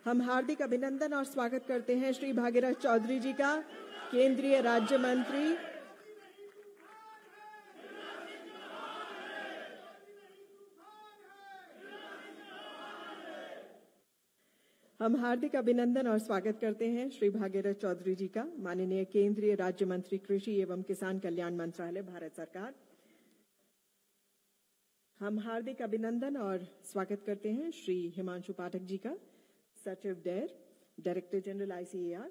हम हार्दिक अभिनंदन और स्वागत करते हैं श्री भागीरथ चौधरी जी का, केंद्रीय राज्य मंत्री। हम हार्दिक अभिनंदन और स्वागत करते हैं श्री भागीरथ चौधरी जी का, माननीय केंद्रीय राज्य मंत्री कृषि एवं किसान कल्याण मंत्रालय, भारत सरकार। हम हार्दिक अभिनंदन और स्वागत करते हैं श्री हिमांशु पाठक जी का, सचिव डेर, डायरेक्टर जनरल ICAR।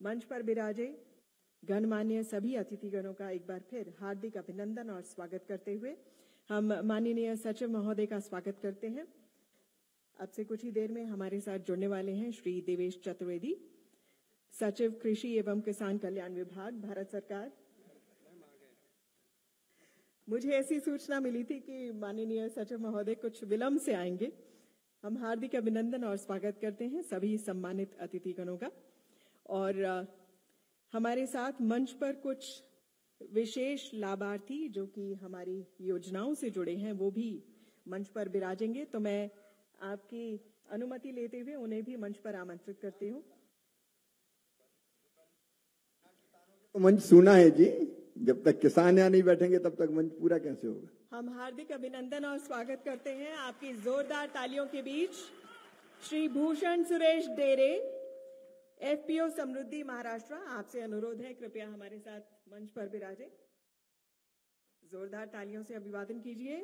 मंच पर विराजे गणमान्य सभी अतिथिगणों का एक बार फिर हार्दिक अभिनंदन और स्वागत करते हुए हम माननीय सचिव महोदय का स्वागत करते हैं। अब से कुछ ही देर में हमारे साथ जुड़ने वाले हैं श्री देवेश चतुर्वेदी, सचिव कृषि एवं किसान कल्याण विभाग, भारत सरकार। मुझे ऐसी सूचना मिली थी कि माननीय सचिव महोदय कुछ विलंब से आएंगे। हम हार्दिक अभिनंदन और स्वागत करते हैं सभी सम्मानित अतिथिगणों का। और हमारे साथ मंच पर कुछ विशेष लाभार्थी जो कि हमारी योजनाओं से जुड़े हैं वो भी मंच पर विराजेंगे, तो मैं आपकी अनुमति लेते हुए उन्हें भी मंच पर आमंत्रित करती हूँ। मंच सुना है जी, जब तक किसान यहाँ नहीं बैठेंगे तब तक मंच पूरा कैसे होगा। हम हार्दिक अभिनंदन और स्वागत करते हैं आपकी जोरदार तालियों के बीच श्री भूषण सुरेश डेरे, FPO समृद्धि महाराष्ट्र। आपसे अनुरोध है कृपया हमारे साथ मंच पर विराजे। जोरदार तालियों से अभिवादन कीजिए।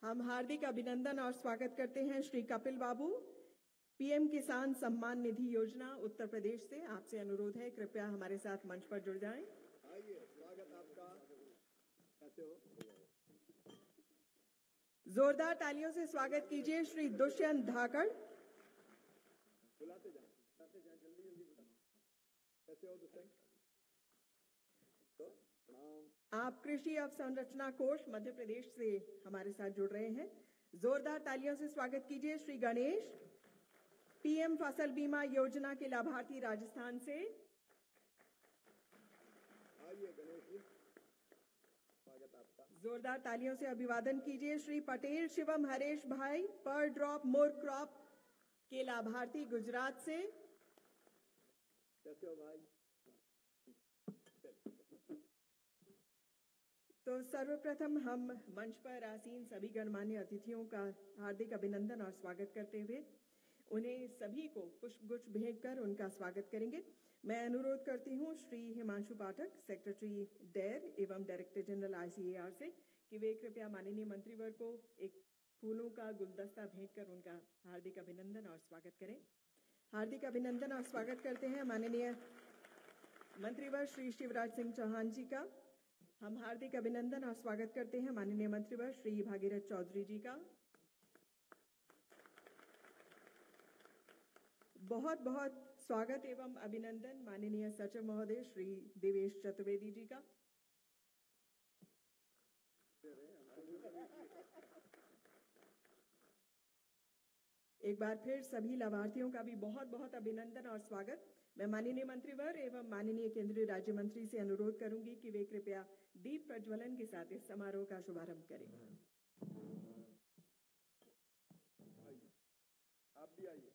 हम हार्दिक अभिनंदन और स्वागत करते हैं श्री कपिल बाबू, PM किसान सम्मान निधि योजना, उत्तर प्रदेश से। आपसे अनुरोध है कृपया हमारे साथ मंच पर जुड़ जाएं। स्वागत आपका, कैसे हो? जोरदार तालियों से स्वागत कीजिए श्री दुष्यंत धाकड़। बुलाते जाएं जल्दी बुलाओ। कैसे हो दुष्यंत? तो प्रणाम। आप कृषि अवसंरचना कोष मध्य प्रदेश से हमारे साथ जुड़ रहे हैं। जोरदार तालियों से स्वागत कीजिए श्री गणेश, PM फसल बीमा योजना के लाभार्थी, राजस्थान से। आइए गणेश जी, स्वागत आपका। जोरदार तालियों से अभिवादन कीजिए श्री पटेल शिवम हरेश भाई, पर ड्रॉप मोर क्रॉप के लाभार्थी, गुजरात से। कैसे हो भाई? तो सर्वप्रथम हम मंच पर आसीन सभी गणमान्य अतिथियों का हार्दिक अभिनंदन और स्वागत करते हुए उन्हें सभी को पुष्पगुच्छ भेंट कर उनका स्वागत करेंगे। मैं अनुरोध करती हूँ श्री हिमांशु पाठक, सेक्रेटरी डेर एवं डायरेक्टर जनरल ICAR से, कि वे कृपया माननीय मंत्रीवर को एक फूलों का गुलदस्ता भेंट कर उनका हार्दिक अभिनंदन और स्वागत करें। हार्दिक अभिनंदन और स्वागत करते हैं माननीय मंत्रीवर श्री शिवराज सिंह चौहान जी का। हम हार्दिक अभिनंदन और स्वागत करते हैं माननीय मंत्रीवर श्री भागीरथ चौधरी जी का। बहुत बहुत स्वागत एवं अभिनंदन माननीय सचिव महोदय श्री देवेश चतुर्वेदी जी का। एक बार फिर सभी लाभार्थियों का भी बहुत बहुत अभिनंदन और स्वागत। मैं माननीय मंत्रीवर एवं माननीय केंद्रीय राज्य मंत्री से अनुरोध करूंगी कि वे कृपया दीप प्रज्वलन के साथ इस समारोह का शुभारंभ करें। आप भी आइए।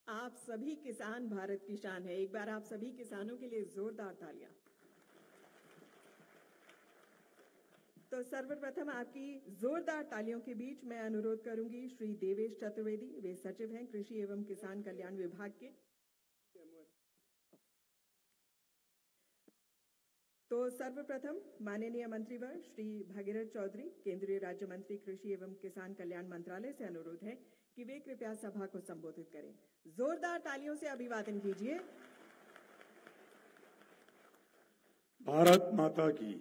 आप सभी किसान भारत की शान है। एक बार आप सभी किसानों के लिए जोरदार तालियां। तो सर्वप्रथम आपकी जोरदार तालियों के बीच मैं अनुरोध करूंगी श्री देवेश चतुर्वेदी, वे सचिव हैं कृषि एवं किसान कल्याण विभाग के। तो सर्वप्रथम माननीय मंत्रीवर श्री भागीरथ चौधरी, केंद्रीय राज्य मंत्री कृषि एवं किसान कल्याण मंत्रालय से अनुरोध है कि वे कृपया सभा को संबोधित करें। जोरदार तालियों से अभिवादन कीजिए। भारत माता की,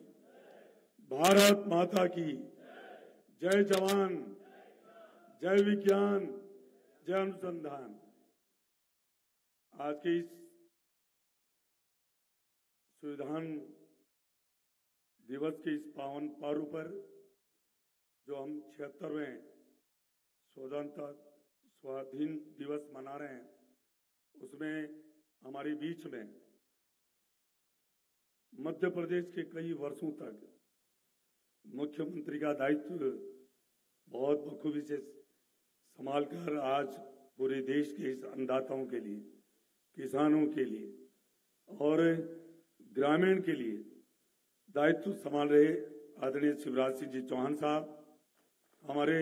भारत माता की जय जवान, जय विज्ञान, जय अनुसंधान। आज के इस संविधान दिवस के इस पावन पर्व पर जो हम 76वें स्वतंत्रता स्वाधीन दिवस मना रहे हैं, उसमें हमारे बीच में मध्य प्रदेश के कई वर्षों तक मुख्यमंत्री का दायित्व बहुत बखूबी से संभालकर आज पूरे देश के इस अन्नदाताओं के लिए, किसानों के लिए और ग्रामीण के लिए दायित्व संभाल रहे आदरणीय शिवराज सिंह जी चौहान साहब, हमारे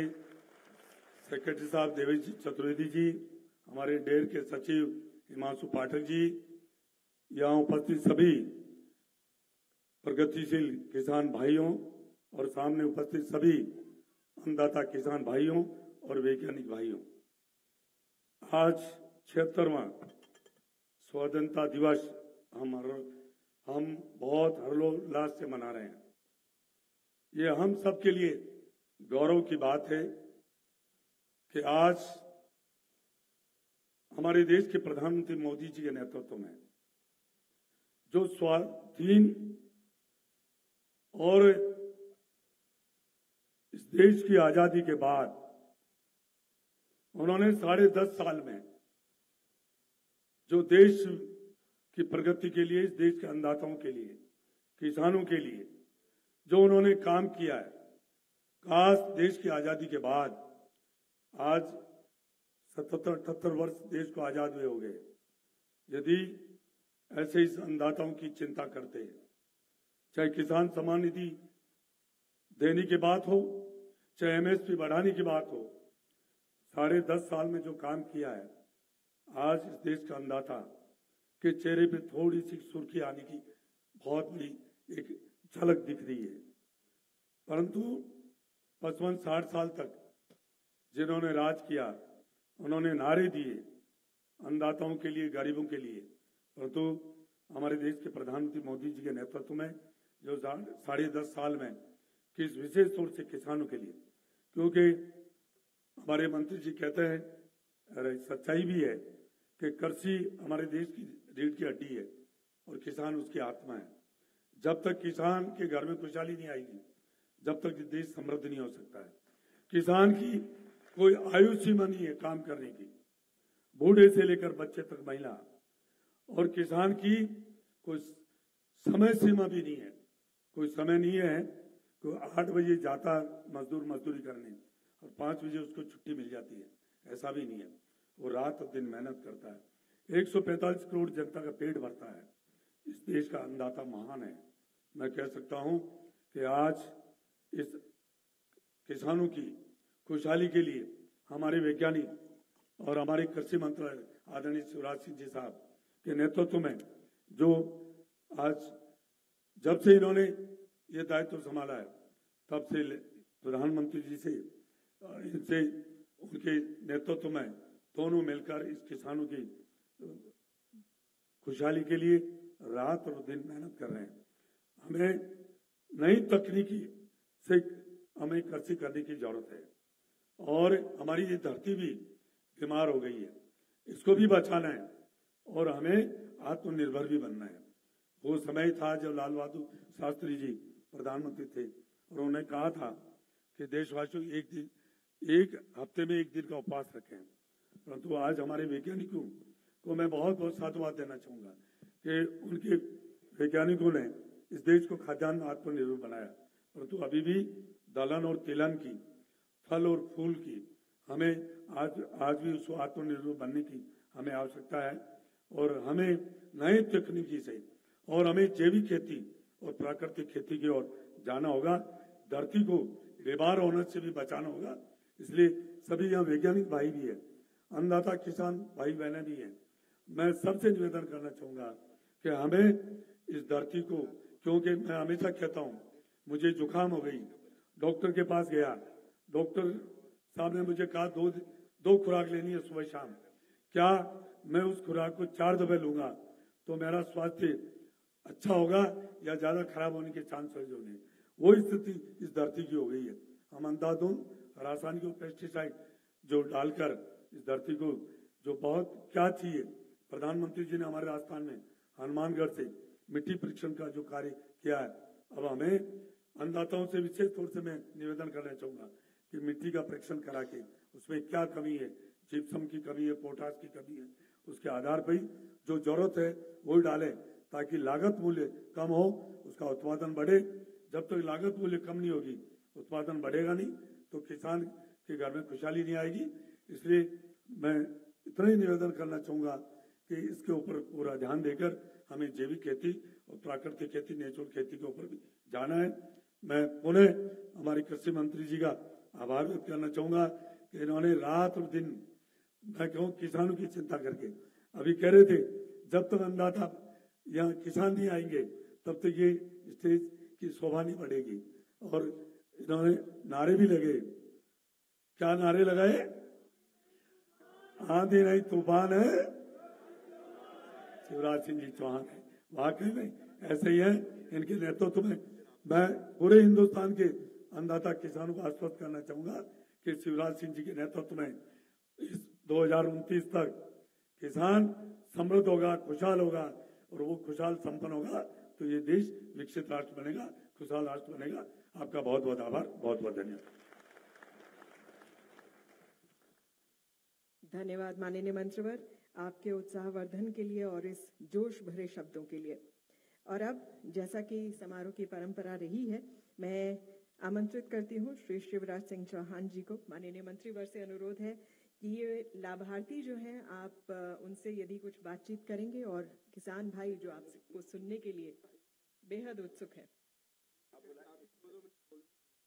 सेक्रेटरी साहब देवेश चतुर्वेदी जी, हमारे डेर के सचिव हिमांशु पाठक जी, यहाँ उपस्थित सभी प्रगतिशील किसान भाइयों और सामने उपस्थित सभी अन्नदाता किसान भाइयों और वैज्ञानिक भाइयों, आज 76वां स्वतंत्रता दिवस हम बहुत हर्षोल्लास से मना रहे हैं। ये हम सब के लिए गौरव की बात है कि आज हमारे देश के प्रधानमंत्री मोदी जी के नेतृत्व में जो स्वाधीन और इस देश की आजादी के बाद उन्होंने 10.5 साल में जो देश की प्रगति के लिए, इस देश के अन्नदाताओं के लिए, किसानों के लिए जो उन्होंने काम किया है, काश देश की आजादी के बाद आज 77-78 वर्ष देश को आजाद हुए हो गए, यदि ऐसे इस अन्नदाताओं की चिंता करते हैं, चाहे किसान सम्मान निधि देने की बात हो, चाहे एमएसपी बढ़ाने की बात हो, 10.5 साल में जो काम किया है, आज इस देश का अन्नदाता के चेहरे पे थोड़ी सी सुर्खी आने की बहुत बड़ी एक झलक दिख रही है। परंतु 55-60 साल तक जिन्होंने राज किया, उन्होंने नारे दिए अन्नदाताओं के लिए, गरीबों के लिए, परंतु हमारे देश के प्रधानमंत्री मोदी जी के नेतृत्व में जो 10.5 साल में किस विशेष तौर से किसानों के लिए, क्योंकि हमारे मंत्री जी कहते हैं, सच्चाई भी है कि कृषि हमारे देश की रीढ़ की हड्डी है और किसान उसकी आत्मा है। जब तक किसान के घर में खुशहाली नहीं आएगी, जब तक देश समृद्ध नहीं हो सकता है। किसान की कोई आयु सीमा नहीं है काम करने की, बूढ़े से लेकर बच्चे तक, महिला, और किसान की कोई समय सीमा भी नहीं है। कोई समय नहीं है, कोई 8 बजे जाता मजदूरी करने और 5 बजे उसको छुट्टी मिल जाती है, ऐसा भी नहीं है। वो रात और दिन मेहनत करता है, 145 करोड़ जनता का पेट भरता है। इस देश का अन्नदाता महान है। मैं कह सकता हूं कि आज इस किसानों की खुशहाली के लिए हमारे वैज्ञानिक और हमारे कृषि मंत्रालय आदरणीय शिवराज सिंह जी साहब के नेतृत्व में जो आज जब से इन्होंने ये दायित्व संभाला है, तब से प्रधानमंत्री जी से इनसे उनके नेतृत्व में दोनों मिलकर इस किसानों की खुशहाली के लिए रात और दिन मेहनत कर रहे हैं। हमें नई तकनीकी से हमें कृषि करने की जरूरत है और हमारी ये धरती भी बीमार हो गई है, इसको भी बचाना है और हमें आत्मनिर्भर भी बनना है। वो समय था जब लाल बहादुर शास्त्री जी प्रधानमंत्री थे और उन्होंने कहा था कि देशवासियों एक हफ्ते में 1 दिन का उपवास रखें। परंतु आज हमारे वैज्ञानिकों को मैं बहुत बहुत साधुवाद देना चाहूंगा कि उनके वैज्ञानिकों ने इस देश को खाद्यान्न आत्मनिर्भर बनाया। परंतु अभी भी दलहन और तिलहन की, फल और फूल की हमें आज भी उसको आत्मनिर्भर बनने की हमें आवश्यकता है और हमें नए तकनीकी से और हमें जैविक खेती और प्राकृतिक खेती की ओर जाना होगा। धरती को बेकार होने से भी बचाना होगा। इसलिए सभी यहाँ वैज्ञानिक भाई भी है, अन्नदाता किसान भाई बहने भी हैं। मैं सबसे निवेदन करना चाहूंगा कि हमें इस धरती को क्योंकि मैं हमेशा कहता हूं, मुझे जुकाम हो गई, डॉक्टर के पास गया, डॉक्टर साहब ने मुझे कहा दो खुराक लेनी है सुबह शाम। क्या मैं उस खुराक को 4 दफे लूंगा तो मेरा स्वास्थ्य अच्छा होगा या ज्यादा खराब होने के चांसेस होंगे? वो स्थिति इस धरती की हो गई है। हम अंधाधुंध रासायनिक और पेस्टिसाइड जो डालकर इस धरती को, जो बहुत क्या चाहिए, प्रधानमंत्री जी ने हमारे राजस्थान में हनुमानगढ़ से मिट्टी परीक्षण का जो कार्य किया है, अब हमें अन्नदाताओं से विशेष तौर से मैं निवेदन करना चाहूंगा कि मिट्टी का परीक्षण करा के उसमें क्या कमी है, जिप्सम की कमी है, पोटास की कमी है, उसके आधार पर ही जो जरूरत है वो डालें ताकि लागत मूल्य कम हो, उसका उत्पादन बढ़े। जब तक लागत मूल्य कम नहीं होगी, उत्पादन बढ़ेगा नहीं, तो किसान के घर में खुशहाली नहीं आएगी। इसलिए मैं इतना ही निवेदन करना चाहूंगा कि इसके ऊपर पूरा ध्यान देकर हमें जैविक खेती और प्राकृतिक खेती, नेचुरल खेती के ऊपर भी जाना है। मैं पुनः हमारे कृषि मंत्री जी का आभार व्यक्त करना चाहूंगा कि इन्होंने रात और दिन, मैं कहूँ किसानों की चिंता करके, अभी कह रहे थे जब तक अन्नदाता यहाँ किसान नहीं आएंगे तब तक ये स्टेज की शोभा नहीं बढ़ेगी। और इन्होंने नारे भी लगे, क्या नारे लगाए? आंधी नहीं तूफान है, शिवराज सिंह जी चौहान है। वाकई में ऐसे ही है। इनके नेतृत्व में मैं पूरे हिंदुस्तान के अन्नदाता किसानों को आश्वस्त करना चाहूंगा कि शिवराज सिंह जी के नेतृत्व में इस 2029 तक किसान समृद्ध होगा, खुशहाल होगा, और वो खुशहाल संपन्न होगा तो ये देश विकसित राष्ट्र बनेगा, खुशहाल राष्ट्र बनेगा। आपका बहुत बहुत आभार, बहुत बहुत धन्यवाद। धन्यवाद माननीय मंत्रीवर, आपके उत्साहवर्धन के लिए और इस जोश भरे शब्दों के लिए। और अब जैसा कि समारोह की परंपरा रही है, मैं आमंत्रित करती हूँ श्री शिवराज सिंह चौहान जी को। माननीय मंत्रीवर से अनुरोध है कि ये लाभार्थी जो हैं, आप उनसे यदि कुछ बातचीत करेंगे, और किसान भाई जो आपको सुनने के लिए बेहद उत्सुक है।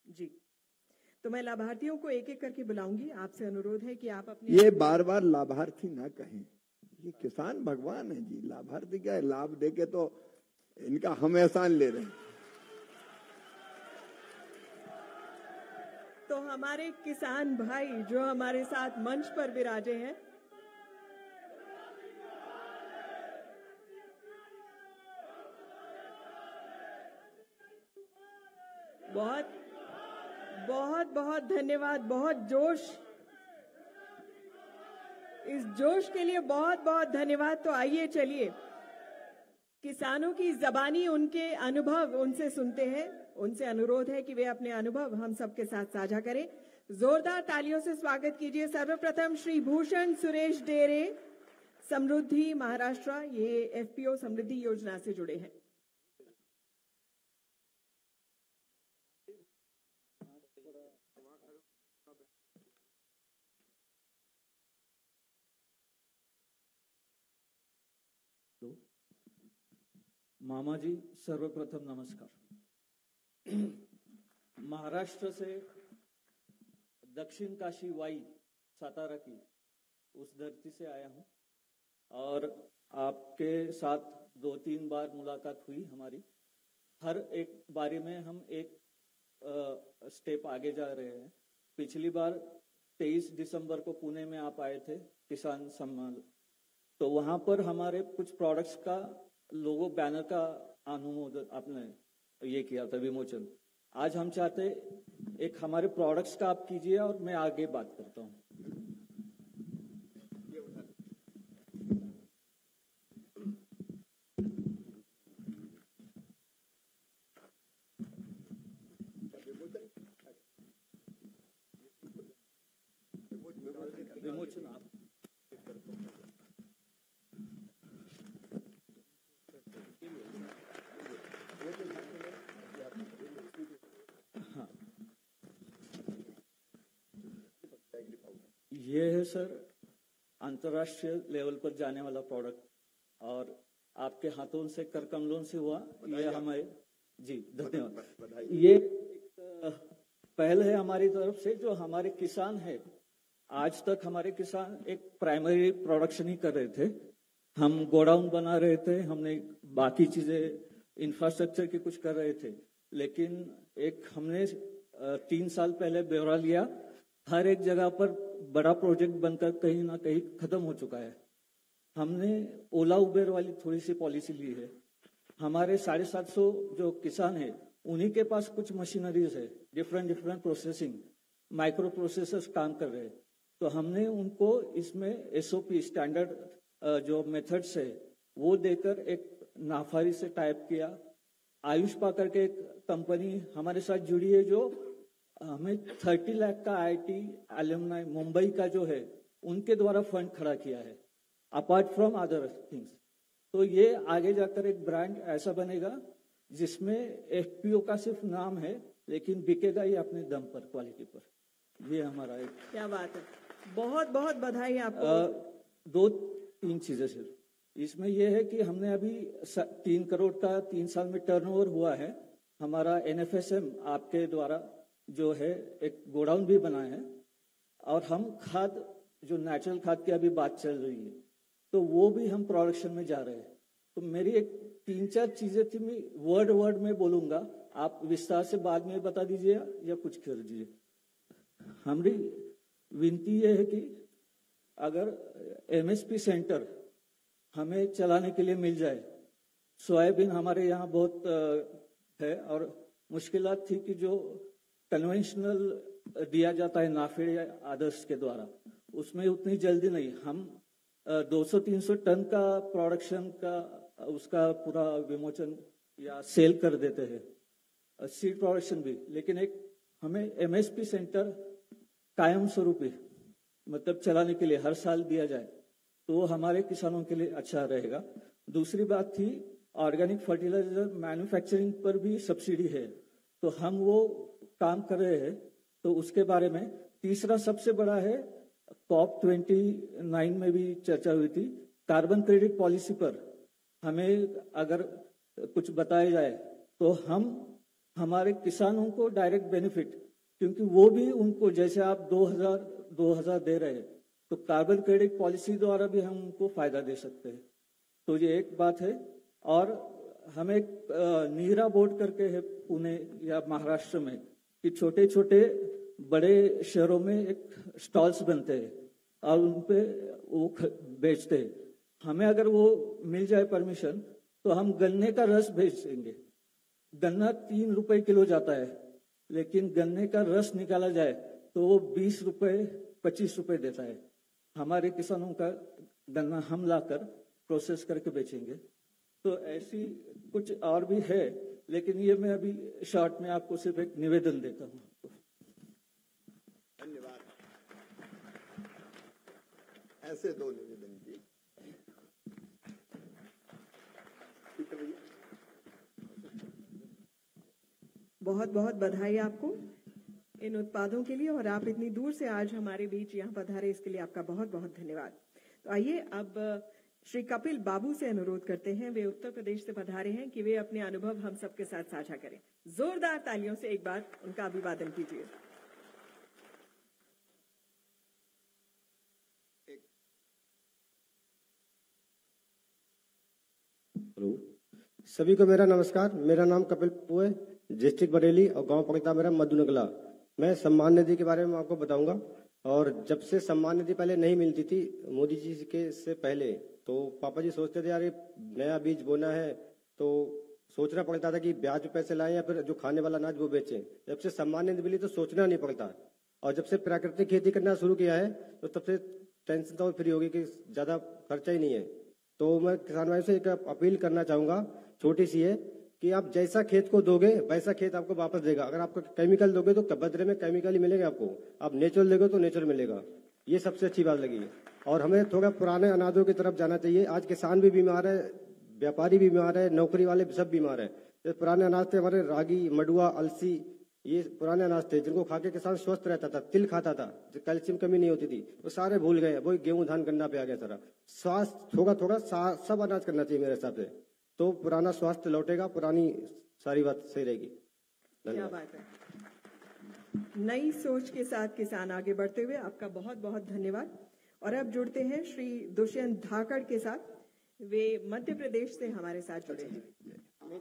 जी, तो मैं लाभार्थियों को एक एक करके बुलाऊंगी। आपसे अनुरोध है कि आप अपने, ये बार बार लाभार्थी ना कहें, ये किसान भगवान है जी। लाभार्थी क्या है? लाभ देके तो इनका हम एहसान ले रहे हैं। तो हमारे किसान भाई जो हमारे साथ मंच पर विराजे हैं, बहुत बहुत बहुत धन्यवाद। बहुत जोश, इस जोश के लिए बहुत बहुत धन्यवाद। तो आइए चलिए किसानों की जबानी उनके अनुभव उनसे सुनते हैं। उनसे अनुरोध है कि वे अपने अनुभव हम सबके साथ साझा करें। जोरदार तालियों से स्वागत कीजिए सर्वप्रथम श्री भूषण सुरेश डेरे, समृद्धि महाराष्ट्र, ये एफपीओ समृद्धि योजना से जुड़े हैं। मामा जी, सर्वप्रथम नमस्कार। महाराष्ट्र से दक्षिण काशी वाई सातारा की उस धरती से आया हूं, और आपके साथ 2-3 बार मुलाकात हुई हमारी। हर एक बारी में हम एक स्टेप आगे जा रहे हैं। पिछली बार 23 दिसंबर को पुणे में आप आए थे किसान सम्मान, तो वहां पर हमारे कुछ प्रोडक्ट्स का लोगो बैनर का अनुमोदन आपने ये किया था, विमोचन। आज हम चाहते एक हमारे प्रोडक्ट्स का आप कीजिए और मैं आगे बात करता हूं। विमोचन आप ये है सर अंतर्राष्ट्रीय लेवल पर जाने वाला प्रोडक्ट, और आपके हाथों से करकमलों से हुआ ये हमारे जी धन्यवाद। ये एक पहल है हमारी तरफ से, जो हमारे किसान है। आज तक हमारे किसान एक प्राइमरी प्रोडक्शन ही कर रहे थे। हम गोडाउन बना रहे थे, हमने बाकी चीजें इंफ्रास्ट्रक्चर की कुछ कर रहे थे, लेकिन एक हमने 3 साल पहले ब्यौरा लिया, हर एक जगह पर बड़ा प्रोजेक्ट बनकर कहीं ना कहीं खत्म हो चुका है। हमने ओला उबेर वाली थोड़ी सी पॉलिसी ली है। हमारे 750 जो किसान है उन्हीं के पास कुछ मशीनरीज है, डिफरेंट प्रोसेसिंग माइक्रो प्रोसेसर्स काम कर रहे हैं, तो हमने उनको इसमें SOP स्टैंडर्ड जो मेथड्स है वो देकर एक नाफारी से टाइप किया। आयुष पाकर के एक कंपनी हमारे साथ जुड़ी है जो हमें 30 लाख का IIT एलुमनाई मुंबई का जो है उनके द्वारा फंड खड़ा किया है, अपार्ट फ्रॉम अदर थिंग्स। तो ये आगे जाकर एक ब्रांड ऐसा बनेगा जिसमें FPO का सिर्फ नाम है, लेकिन बिकेगा ये अपने दम पर, क्वालिटी पर। ये हमारा एक क्या बात है, बहुत बहुत बधाई आपको। 2-3 चीजें सिर्फ इसमें यह है कि हमने अभी 3 करोड़ का 3 साल में टर्नओवर हुआ है। हमारा NFSM आपके द्वारा जो है एक गोडाउन भी बना है, और हम खाद जो नेचुरल खाद की अभी बात चल रही है तो वो भी हम प्रोडक्शन में जा रहे हैं। तो मेरी एक 3-4 चीजें थी, मैं वर्ड में बोलूंगा, आप विस्तार से बाद में बता दीजिए या कुछ कर दीजिए। हमारी विनती ये है कि अगर MSP सेंटर हमें चलाने के लिए मिल जाए। सोयाबीन हमारे यहाँ बहुत है, और मुश्किलात थी कि जो कन्वेंशनल दिया जाता है नाफेड या आदर्श के द्वारा, उसमें उतनी जल्दी नहीं। हम 200-300 टन का प्रोडक्शन का उसका पूरा विमोचन या सेल कर देते हैं, सीड प्रोडक्शन भी, लेकिन एक हमें MSP सेंटर कायम स्वरूपी मतलब चलाने के लिए हर साल दिया जाए तो हमारे किसानों के लिए अच्छा रहेगा। दूसरी बात थी ऑर्गेनिक फर्टिलाइजर मैन्युफैक्चरिंग पर भी सब्सिडी है, तो हम वो काम कर रहे हैं, तो उसके बारे में। तीसरा सबसे बड़ा है, COP29 में भी चर्चा हुई थी, कार्बन क्रेडिट पॉलिसी पर हमें अगर कुछ बताया जाए तो हम हमारे किसानों को डायरेक्ट बेनिफिट, क्योंकि वो भी उनको जैसे आप 2000 दे रहे हैं, तो कार्बन क्रेडिट पॉलिसी द्वारा भी हम उनको फायदा दे सकते हैं। तो ये एक बात है। और हमें नीरा बोर्ड करके है पुणे या महाराष्ट्र में, कि छोटे छोटे बड़े शहरों में एक स्टॉल्स बनते हैं और उन पे वो बेचते हैं। हमें अगर वो मिल जाए परमिशन तो हम गन्ने का रस बेचेंगे। गन्ना 3 रुपए किलो जाता है, लेकिन गन्ने का रस निकाला जाए तो वो 20 रुपए 25 रुपए देता है। हमारे किसानों का गन्ना हम लाकर प्रोसेस करके बेचेंगे। तो ऐसी कुछ और भी है, लेकिन ये मैं अभी शॉर्ट में आपको सिर्फ एक निवेदन देता हूँ। धन्यवाद। ऐसे 2 निवेदन जी। बहुत बहुत बधाई आपको इन उत्पादों के लिए, और आप इतनी दूर से आज हमारे बीच यहाँ पधारे, इसके लिए आपका बहुत बहुत धन्यवाद। तो आइए अब श्री कपिल बाबू से अनुरोध करते हैं, वे उत्तर प्रदेश से पधारे हैं, कि वे अपने अनुभव हम सबके साथ साझा करें। जोरदार तालियों से एक बार उनका अभिवादन कीजिए। हेलो, सभी को मेरा नमस्कार। मेरा नाम कपिल बाबू है, डिस्ट्रिक्ट बरेली, और गांव पड़ता मेरा मधुनगला। मैं सम्मान निधि के बारे में आपको बताऊंगा। और जब से सम्मान निधि पहले नहीं मिलती थी मोदी जी के से पहले, तो पापा जी सोचते थे यार ये नया बीज बोना है तो सोचना पड़ता था कि ब्याज पे पैसे लाएं या फिर जो खाने वाला अनाज वो बेचें। जब से सम्मान निधि मिली तो सोचना नहीं पड़ता। और जब से प्राकृतिक खेती करना शुरू किया है तो तब से टेंशन तो फ्री होगी कि ज्यादा खर्चा ही नहीं है। तो मैं किसान भाई से एक अपील करना चाहूंगा, छोटी सी है, कि आप जैसा खेत को दोगे वैसा खेत आपको वापस देगा। अगर आपको केमिकल दोगे तो बदले में केमिकल ही मिलेगा आपको, आप नेचुरल दोगे तो नेचुरल मिलेगा। ये सबसे अच्छी बात लगी है। और हमें थोड़ा पुराने अनाजों की तरफ जाना चाहिए। आज किसान भी बीमार है, व्यापारी भी बीमार है, नौकरी वाले सब बीमार है। तो पुराने अनाज थे हमारे, रागी, मडुआ, अलसी, ये पुराने अनाज थे जिनको खा के किसान स्वस्थ रहता था, तिल खाता था, कैल्शियम कमी नहीं होती थी, वो सारे भूल गए। वही गेहूं धान गन्ना पे आ गया सारा। स्वास्थ्य थोड़ा सब अनाज करना चाहिए मेरे हिसाब से, तो पुराना स्वास्थ्य लौटेगा, पुरानी सारी बात सही रहेगी। क्या बात है। नई सोच के साथ किसान आगे बढ़ते हुए आपका बहुत बहुत धन्यवाद। और अब जुड़ते हैं श्री दुष्यंत धाकड़ के साथ, वे मध्य प्रदेश से हमारे साथ जुड़े हैं। हेलो,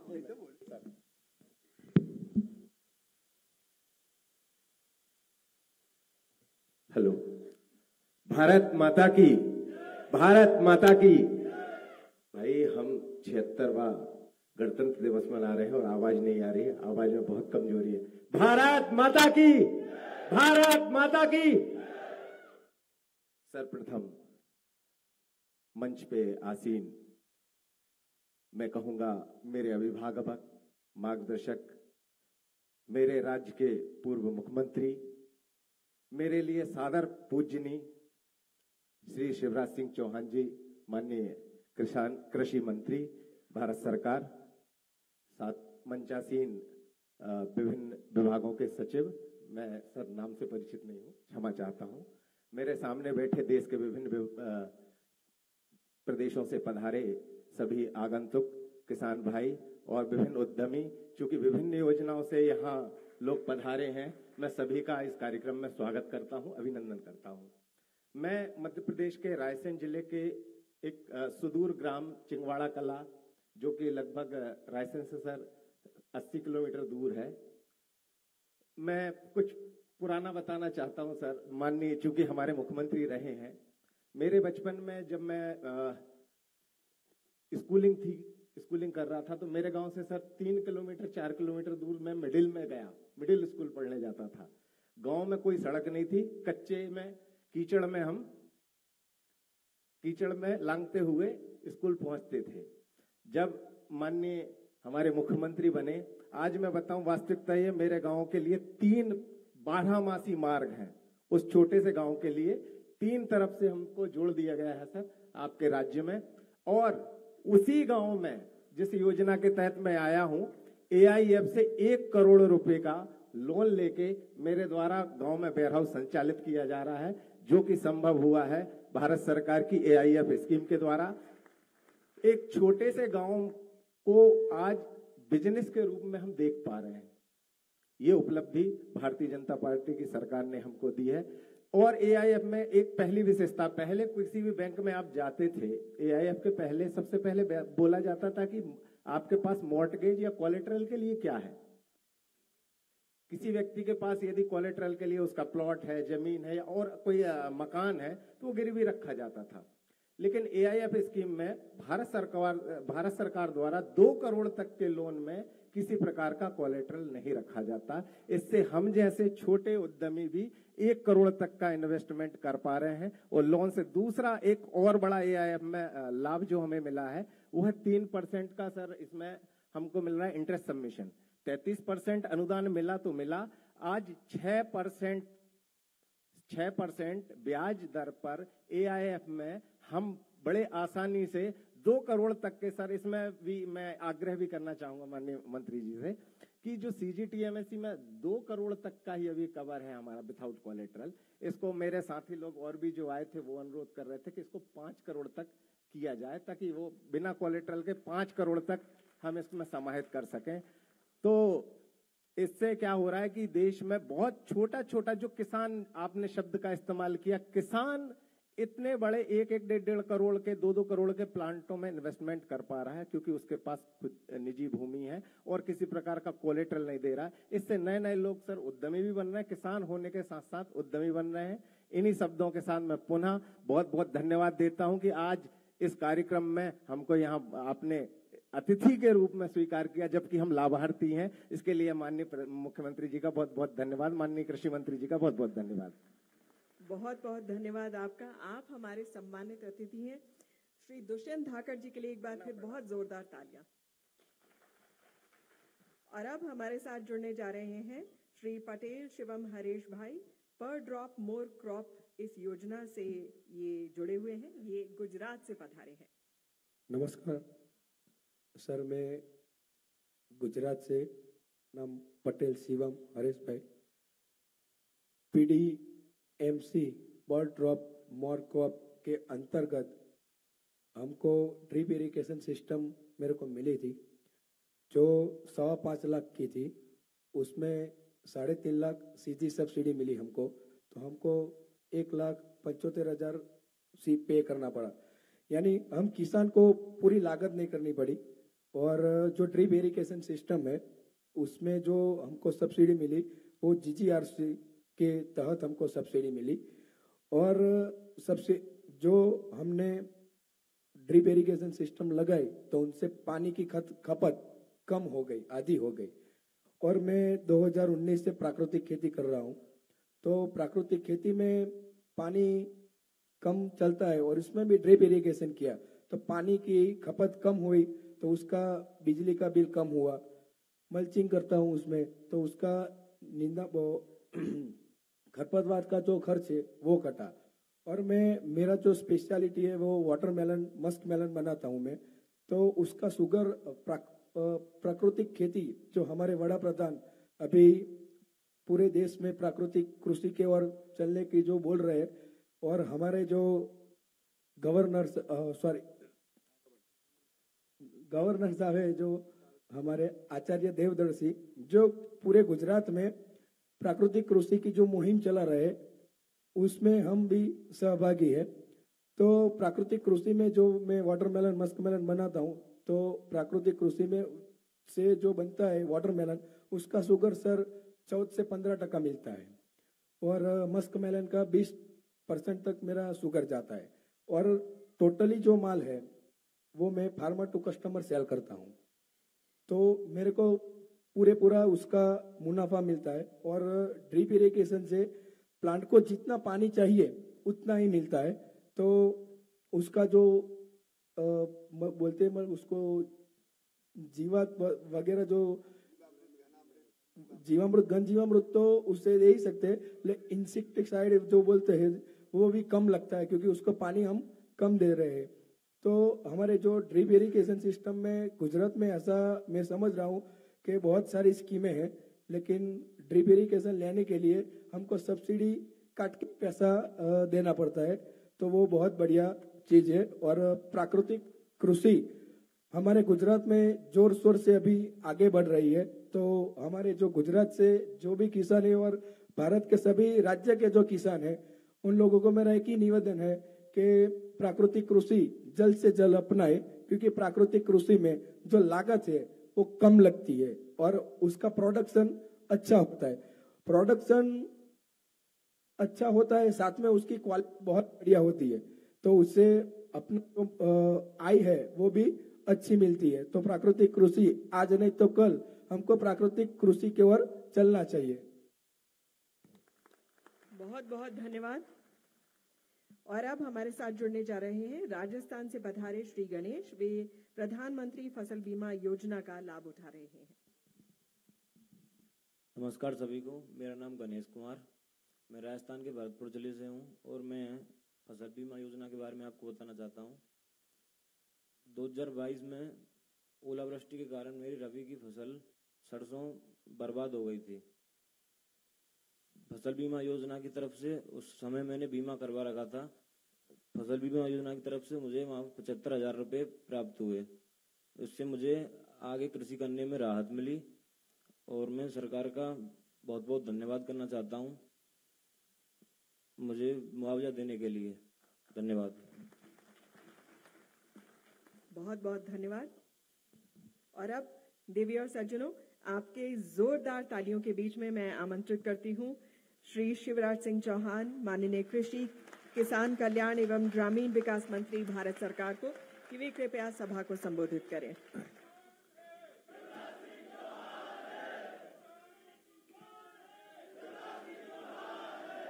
भारत माता की, भारत माता की। भाई हम 76वां गणतंत्र दिवस मना रहे हैं और आवाज नहीं आ रही है, आवाज में बहुत कमजोरी है। भारत माता की, भारत माता की। सर्वप्रथम मंच पे आसीन मैं कहूंगा मेरे अभिभावक, मार्गदर्शक, मेरे राज्य के पूर्व मुख्यमंत्री, मेरे लिए सादर पूजनीय श्री शिवराज सिंह चौहान जी, माननीय कृषि मंत्री भारत सरकार, साथ मंचासीन विभिन्न विभागों के सचिव, मैं सर नाम से परिचित नहीं हूं, क्षमा चाहता हूं। मेरे सामने बैठे देश के विभिन्न प्रदेशों से पधारे सभी आगंतुक, किसान भाई और विभिन्न उद्यमी, चूंकि विभिन्न योजनाओं से यहाँ लोग पधारे हैं, मैं सभी का इस कार्यक्रम में स्वागत करता हूं, अभिनंदन करता हूं। मैं मध्य प्रदेश के रायसेन जिले के एक सुदूर ग्राम चिंगवाड़ा कला, जो कि लगभग रायसेन से सर 80 किलोमीटर दूर है। मैं कुछ पुराना बताना चाहता हूं सर, माननीय चूंकि हमारे मुख्यमंत्री रहे हैं। मेरे बचपन में जब मैं स्कूलिंग कर रहा था, तो मेरे गांव से सर 3 किलोमीटर 4 किलोमीटर दूर मैं मिडिल स्कूल पढ़ने जाता था। गांव में कोई सड़क नहीं थी, कच्चे में कीचड़ में लांघते हुए स्कूल पहुंचते थे। जब माननीय हमारे मुख्यमंत्री बने, आज मैं बताऊं वास्तविकता ये, मेरे गांव के लिए 3 बारहमासी मार्ग हैं। उस छोटे से गांव के लिए 3 तरफ से हमको जोड़ दिया गया है सर आपके राज्य में। और उसी गांव में जिस योजना के तहत मैं आया हूं, AIF से 1 करोड़ रुपए का लोन लेके मेरे द्वारा गांव में वेयर हाउस संचालित किया जा रहा है, जो कि संभव हुआ है भारत सरकार की AIF स्कीम के द्वारा। एक छोटे से गांव को आज बिजनेस के रूप में हम देख पा रहे हैं। ये उपलब्धि भारतीय जनता पार्टी की सरकार ने हमको दी है। और AIF में एक पहली विशेषता, पहले किसी भी बैंक में आप जाते थे, AIF के पहले सबसे पहले बोला जाता था कि आपके पास मॉर्टगेज या कोलेटरल के लिए क्या है। किसी व्यक्ति के पास यदि कोलेटरल के लिए उसका प्लॉट है, जमीन है और कोई मकान है, तो वो गिरवी रखा जाता था। लेकिन AIF स्कीम में भारत सरकार द्वारा 2 करोड़ तक के लोन में किसी प्रकार का कोलेटरल नहीं रखा जाता। इससे हम जैसे छोटे उद्यमी भी 1 करोड़ तक का इन्वेस्टमेंट कर पा रहे हैं। और लोन से दूसरा एक और बड़ा AIF में लाभ जो हमें मिला है, वो है 3% का सर इसमें हमको मिल रहा है इंटरेस्ट सबमिशन। 33% अनुदान मिला तो मिला, आज 6% ब्याज दर पर AIF में हम बड़े आसानी से 2 करोड़ तक के सर, इसमें भी मैं आग्रह भी करना चाहूंगा माननीय मंत्री जी से कि जो CGTMSE में 2 करोड़ तक का ही अभी कवर है हमारा विथआउट कोलेटरल, इसको मेरे साथी लोग और भी जो आए थे वो अनुरोध कर रहे थे कि इसको 5 करोड़ तक किया जाए, ताकि वो बिना कोलेटरल के 5 करोड़ तक हम इसमें समाहित कर सकें। तो इससे क्या हो रहा है कि देश में बहुत छोटा छोटा जो किसान, आपने शब्द का इस्तेमाल किया, किसान इतने बड़े 1-1, 1.5 करोड़ के 2-2 करोड़ के प्लांटों में इन्वेस्टमेंट कर पा रहा है, क्योंकि उसके पास खुद निजी भूमि है और किसी प्रकार का कोलेटरल नहीं दे रहा है। इससे नए नए लोग सर उद्यमी भी बन रहे हैं, किसान होने के साथ साथ उद्यमी बन रहे हैं। इन्हीं शब्दों के साथ मैं पुनः बहुत बहुत धन्यवाद देता हूं कि आज इस कार्यक्रम में हमको यहाँ आपने अतिथि के रूप में स्वीकार किया, जबकि हम लाभार्थी हैं। इसके लिए माननीय मुख्यमंत्री जी का बहुत बहुत धन्यवाद, माननीय कृषि मंत्री जी का बहुत बहुत धन्यवाद। बहुत बहुत धन्यवाद आपका। आप हमारे सम्मानित अतिथि हैं। श्री दुष्यंत धाकड़ जी के लिए एक बार फिर बहुत जोरदार तालियां। और अब हमारे साथ जुड़ने जा रहे हैं श्री पटेल शिवम हरेश भाई, पर ड्रॉप मोर क्रॉप इस योजना से ये जुड़े हुए हैं, ये गुजरात से पधारे हैं। नमस्कार सर, मैं गुजरात से, नाम पटेल शिवम हरेश भाई। PDMC पर ड्रॉप मोर क्रॉप के अंतर्गत हमको ड्रिप इरिगेशन सिस्टम मेरे को मिली थी, जो 5.25 लाख की थी। उसमें 3.5 लाख सीधी सब्सिडी मिली हमको, तो हमको 1,75,000 पे करना पड़ा। यानी हम किसान को पूरी लागत नहीं करनी पड़ी और जो ड्रिप इरिगेशन सिस्टम है उसमें जो हमको सब्सिडी मिली वो GGRC के तहत हमको सब्सिडी मिली। और सबसे जो हमने ड्रिप इरिगेशन सिस्टम लगाई तो उनसे पानी की खपत कम हो गई, आधी हो गई। और मैं 2019 से प्राकृतिक खेती कर रहा हूँ, तो प्राकृतिक खेती में पानी कम चलता है और इसमें भी ड्रिप इरिगेशन किया तो पानी की खपत कम हुई, तो उसका बिजली का बिल कम हुआ। मल्चिंग करता हूँ उसमें तो उसका खरपतवार का जो खर्च है वो कटा। और मेरा जो स्पेशलिटी है वो वाटरमेलन, मस्क मेलन बनाता हूँ मैं, तो उसका शुगर प्राकृतिक खेती जो हमारे वड़ा प्रधान अभी पूरे देश में प्राकृतिक कृषि के ओर चलने की जो बोल रहे हैं, और हमारे जो गवर्नर साहब है जो हमारे आचार्य देवदर्शी, जो पूरे गुजरात में प्राकृतिक कृषि की जो मुहिम चला रहे उसमें हम भी सहभागी है। तो प्राकृतिक कृषि में जो मैं वाटरमेलन, मस्क मेलन बनाता हूँ, तो प्राकृतिक कृषि में से जो बनता है वाटरमेलन उसका शुगर सर 14 से 15% मिलता है, और मस्क मेलन का 20% तक मेरा शुगर जाता है। और टोटली जो माल है वो मैं फार्मर टू कस्टमर सेल करता हूँ, तो मेरे को पूरा उसका मुनाफा मिलता है। और ड्रिप इरिगेशन से प्लांट को जितना पानी चाहिए उतना ही मिलता है, तो उसका जो बोलते हैं उसको जीवात वगैरह जो जीवामृत, घन जीवामृत तो उससे दे ही सकते हैं, लेकिन इंसेक्टिसाइड जो बोलते हैं वो भी कम लगता है क्योंकि उसको पानी हम कम दे रहे हैं। तो हमारे जो ड्रिप इरिगेशन सिस्टम में गुजरात में ऐसा मैं समझ रहा हूँ कि बहुत सारी स्कीमें हैं, लेकिन ड्रिप इरिगेशन लेने के लिए हमको सब्सिडी काट के पैसा देना पड़ता है, तो वो बहुत बढ़िया चीज है। और प्राकृतिक कृषि हमारे गुजरात में जोर शोर से अभी आगे बढ़ रही है, तो हमारे जो गुजरात से जो भी किसान है और भारत के सभी राज्य के जो किसान हैं उन लोगों को मेरा एक ही निवेदन है कि प्राकृतिक कृषि जल्द से जल्द अपनाए, क्योंकि प्राकृतिक कृषि में जो लागत है वो कम लगती है और उसका प्रोडक्शन अच्छा होता है। प्रोडक्शन अच्छा होता है, साथ में उसकी क्वालिटी बहुत बढ़िया होती है, तो उससे अपना जो आय है वो भी अच्छी मिलती है। तो प्राकृतिक कृषि आज नहीं तो कल हमको प्राकृतिक कृषि की ओर चलना चाहिए। बहुत बहुत धन्यवाद। और अब हमारे साथ जुड़ने जा रहे हैं राजस्थान से पधारे श्री गणेश। वे प्रधानमंत्री फसल बीमा योजना का लाभ उठा रहे हैं। नमस्कार सभी को, मेरा नाम गणेश कुमार, मैं राजस्थान के भरतपुर जिले से हूं और मैं फसल बीमा योजना के बारे में आपको बताना चाहता हूं। 2022 में ओलावृष्टि के कारण मेरी रबी की फसल सरसों बर्बाद हो गई थी। फसल बीमा योजना की तरफ से उस समय मैंने बीमा करवा रखा था। फसल बीमा योजना की तरफ से मुझे वहाँ 75,000 रुपये प्राप्त हुए। इससे मुझे आगे कृषि करने में राहत मिली और मैं सरकार का बहुत बहुत धन्यवाद करना चाहता हूँ मुझे मुआवजा देने के लिए। धन्यवाद। बहुत बहुत धन्यवाद। और अब देवी और सज्जनों, आपके जोरदार तालियों के बीच में मैं आमंत्रित करती हूँ श्री शिवराज सिंह चौहान, माननीय कृषि किसान कल्याण एवं ग्रामीण विकास मंत्री भारत सरकार को, कि वे कृपया सभा को संबोधित करें।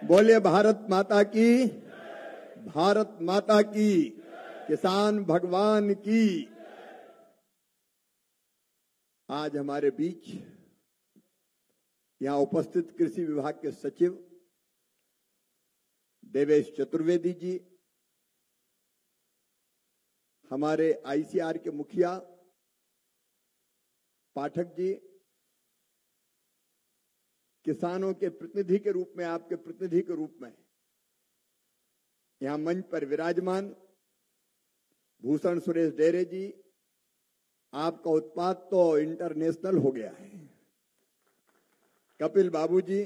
बोले भारत माता की, भारत माता की, किसान भगवान की। आज हमारे बीच यहाँ उपस्थित कृषि विभाग के सचिव देवेश चतुर्वेदी जी, हमारे आईसीआर के मुखिया पाठक जी, किसानों के प्रतिनिधि के रूप में, आपके प्रतिनिधि के रूप में यहां मंच पर विराजमान भूषण सुरेश डेरे जी, आपका उत्पाद तो इंटरनेशनल हो गया है। कपिल बाबू जी,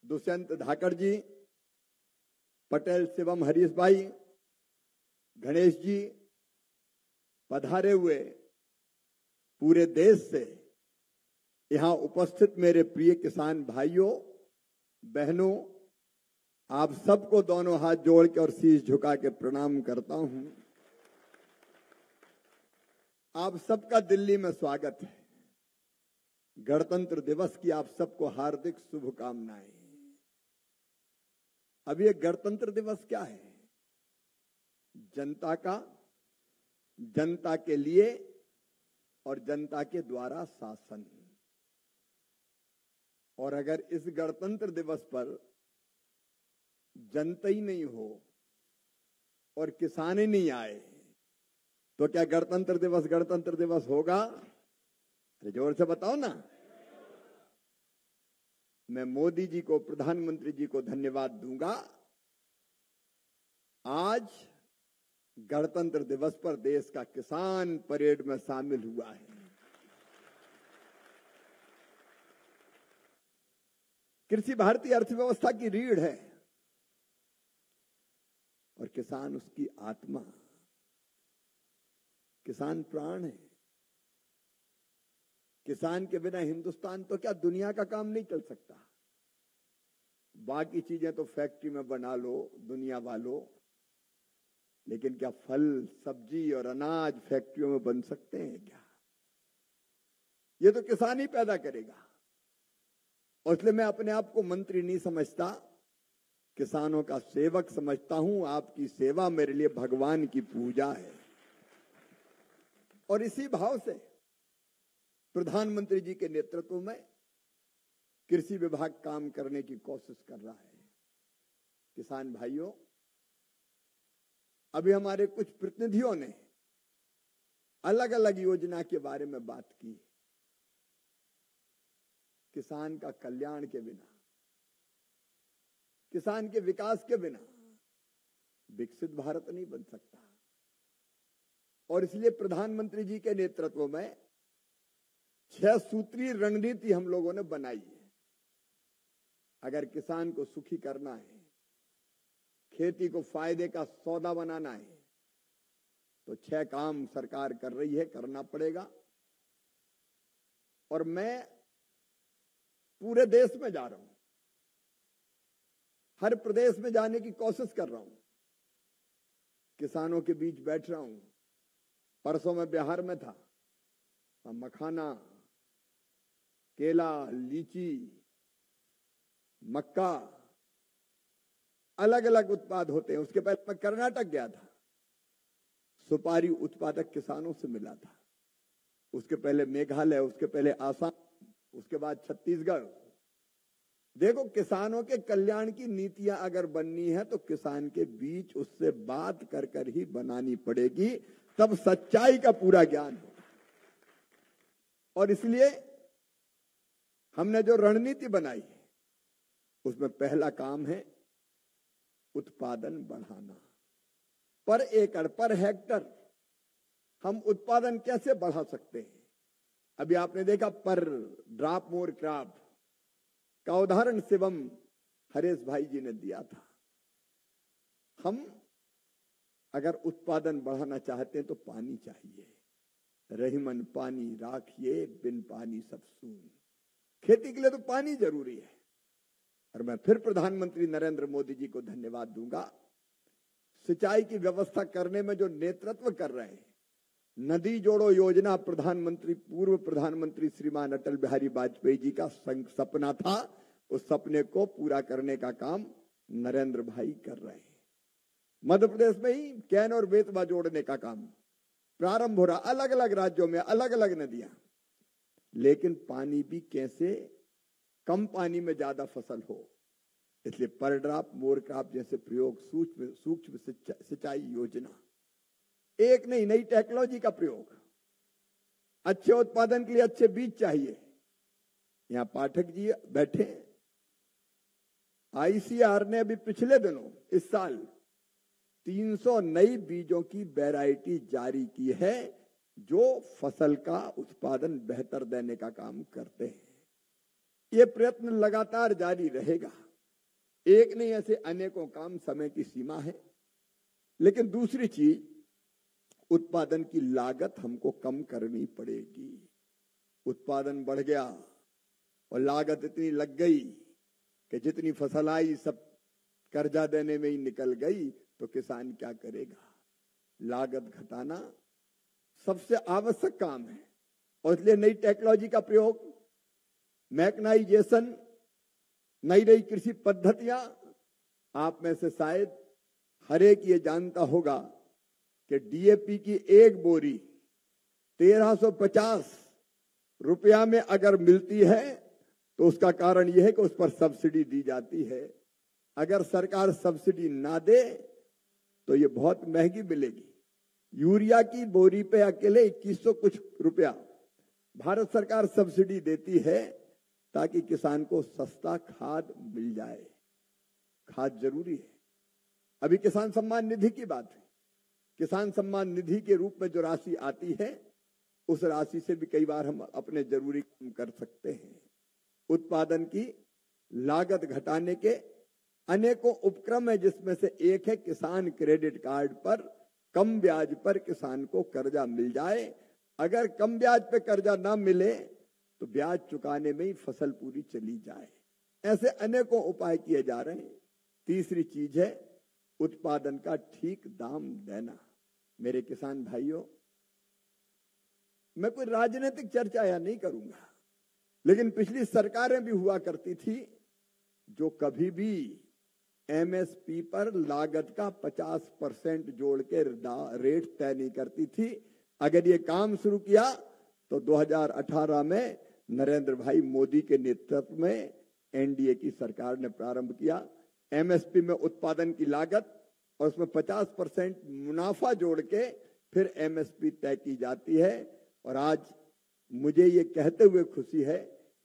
दुष्यंत धाकड़ जी, पटेल शिवम हरीश भाई, गणेश जी, पधारे हुए पूरे देश से यहां उपस्थित मेरे प्रिय किसान भाइयों बहनों, आप सबको दोनों हाथ जोड़ के और शीश झुका के प्रणाम करता हूं। आप सबका दिल्ली में स्वागत है। गणतंत्र दिवस की आप सबको हार्दिक शुभकामनाएं। अब ये गणतंत्र दिवस क्या है? जनता का, जनता के लिए और जनता के द्वारा शासन। और अगर इस गणतंत्र दिवस पर जनता ही नहीं हो और किसान ही नहीं आए तो क्या गणतंत्र दिवस होगा? अरे जोर से बताओ ना। मैं मोदी जी को, प्रधानमंत्री जी को धन्यवाद दूंगा। आज गणतंत्र दिवस पर देश का किसान परेड में शामिल हुआ है। कृषि भारतीय अर्थव्यवस्था की रीढ़ है और किसान उसकी आत्मा, किसान प्राण है। किसान के बिना हिंदुस्तान तो क्या दुनिया का काम नहीं चल सकता। बाकी चीजें तो फैक्ट्री में बना लो दुनिया वालों, लेकिन क्या फल सब्जी और अनाज फैक्ट्रियों में बन सकते हैं क्या? ये तो किसान ही पैदा करेगा। और इसलिए मैं अपने आप को मंत्री नहीं समझता, किसानों का सेवक समझता हूं। आपकी सेवा मेरे लिए भगवान की पूजा है। और इसी भाव से प्रधानमंत्री जी के नेतृत्व में कृषि विभाग काम करने की कोशिश कर रहा है। किसान भाइयों, अभी हमारे कुछ प्रतिनिधियों ने अलग अलग योजना के बारे में बात की। किसान का कल्याण के बिना, किसान के विकास के बिना विकसित भारत नहीं बन सकता। और इसलिए प्रधानमंत्री जी के नेतृत्व में 6 सूत्रीय रणनीति हम लोगों ने बनाई है। अगर किसान को सुखी करना है, खेती को फायदे का सौदा बनाना है, तो 6 काम सरकार कर रही है, करना पड़ेगा। और मैं पूरे देश में जा रहा हूं, हर प्रदेश में जाने की कोशिश कर रहा हूं, किसानों के बीच बैठ रहा हूं। परसों में बिहार में था, मखाना, केला, लीची, मक्का, अलग अलग उत्पाद होते हैं। उसके पहले मैं कर्नाटक गया था, सुपारी उत्पादक किसानों से मिला था। उसके पहले मेघालय, उसके पहले आसाम, उसके बाद छत्तीसगढ़। देखो, किसानों के कल्याण की नीतियां अगर बननी है तो किसान के बीच उससे बात कर कर ही बनानी पड़ेगी, तब सच्चाई का पूरा ज्ञान हो। और इसलिए हमने जो रणनीति बनाई है उसमें पहला काम है उत्पादन बढ़ाना। पर एकड़, पर हेक्टर हम उत्पादन कैसे बढ़ा सकते हैं? अभी आपने देखा पर ड्रॉप मोर क्रॉप का उदाहरण शिवम हरेश भाई जी ने दिया था। हम अगर उत्पादन बढ़ाना चाहते हैं तो पानी चाहिए। रहीमन पानी राखिए, बिन पानी सब सून। खेती के लिए तो पानी जरूरी है। और मैं फिर प्रधानमंत्री नरेंद्र मोदी जी को धन्यवाद दूंगा। सिंचाई की व्यवस्था करने में जो नेतृत्व कर रहे हैं, नदी जोड़ो योजना प्रधानमंत्री, पूर्व प्रधानमंत्री श्रीमान अटल बिहारी वाजपेयी जी का सपना था। उस सपने को पूरा करने का काम नरेंद्र भाई कर रहे हैं। मध्य प्रदेश में ही कैन और बेतवा जोड़ने का काम प्रारंभ हो रहा, अलग अलग राज्यों में अलग अलग नदियां। लेकिन पानी भी कैसे कम पानी में ज्यादा फसल हो, इसलिए पर ड्रॉप मोर क्रॉप जैसे प्रयोग, सूक्ष्म सिंचाई योजना, एक नहीं, नई टेक्नोलॉजी का प्रयोग। अच्छे उत्पादन के लिए अच्छे बीज चाहिए। यहां पाठक जी बैठे। आईसीआर ने अभी पिछले दिनों इस साल 300 नई बीजों की वैरायटी जारी की है जो फसल का उत्पादन बेहतर देने का काम करते हैं। ये प्रयत्न लगातार जारी रहेगा। एक नहीं, ऐसे अनेकों काम, समय की सीमा है। लेकिन दूसरी चीज, उत्पादन की लागत हमको कम करनी पड़ेगी। उत्पादन बढ़ गया और लागत इतनी लग गई कि जितनी फसल आई सब कर्जा देने में ही निकल गई, तो किसान क्या करेगा? लागत घटाना सबसे आवश्यक काम है और इसलिए नई टेक्नोलॉजी का प्रयोग, मैकेनाइजेशन, नई नई कृषि पद्धतियां, आप में से शायद हर एक ये जानता होगा कि डीएपी की एक बोरी 1350 रुपया में अगर मिलती है तो उसका कारण यह है कि उस पर सब्सिडी दी जाती है। अगर सरकार सब्सिडी ना दे तो ये बहुत महंगी मिलेगी। यूरिया की बोरी पे अकेले 2100 कुछ रुपया भारत सरकार सब्सिडी देती है ताकि किसान को सस्ता खाद मिल जाए। खाद जरूरी है। अभी किसान सम्मान निधि की बात है। किसान सम्मान निधि के रूप में जो राशि आती है उस राशि से भी कई बार हम अपने जरूरी काम कर सकते हैं। उत्पादन की लागत घटाने के अनेकों उपक्रम है, जिसमें से एक है किसान क्रेडिट कार्ड पर कम ब्याज पर किसान को कर्जा मिल जाए। अगर कम ब्याज पे कर्जा ना मिले तो ब्याज चुकाने में ही फसल पूरी चली जाए। ऐसे अनेकों उपाय किए जा रहे हैं। तीसरी चीज है उत्पादन का ठीक दाम देना। मेरे किसान भाइयों, मैं कोई राजनीतिक चर्चा या नहीं करूंगा, लेकिन पिछली सरकारें भी हुआ करती थी जो कभी भी एमएसपी पर लागत का 50% जोड़ के रेट तय नहीं करती थी। अगर ये काम शुरू किया तो 2018 में नरेंद्र भाई मोदी के नेतृत्व में एनडीए की सरकार ने प्रारंभ किया। एमएसपी में उत्पादन की लागत और उसमें 50% मुनाफा जोड़ के फिर एमएसपी तय की जाती है। और आज मुझे ये कहते हुए खुशी है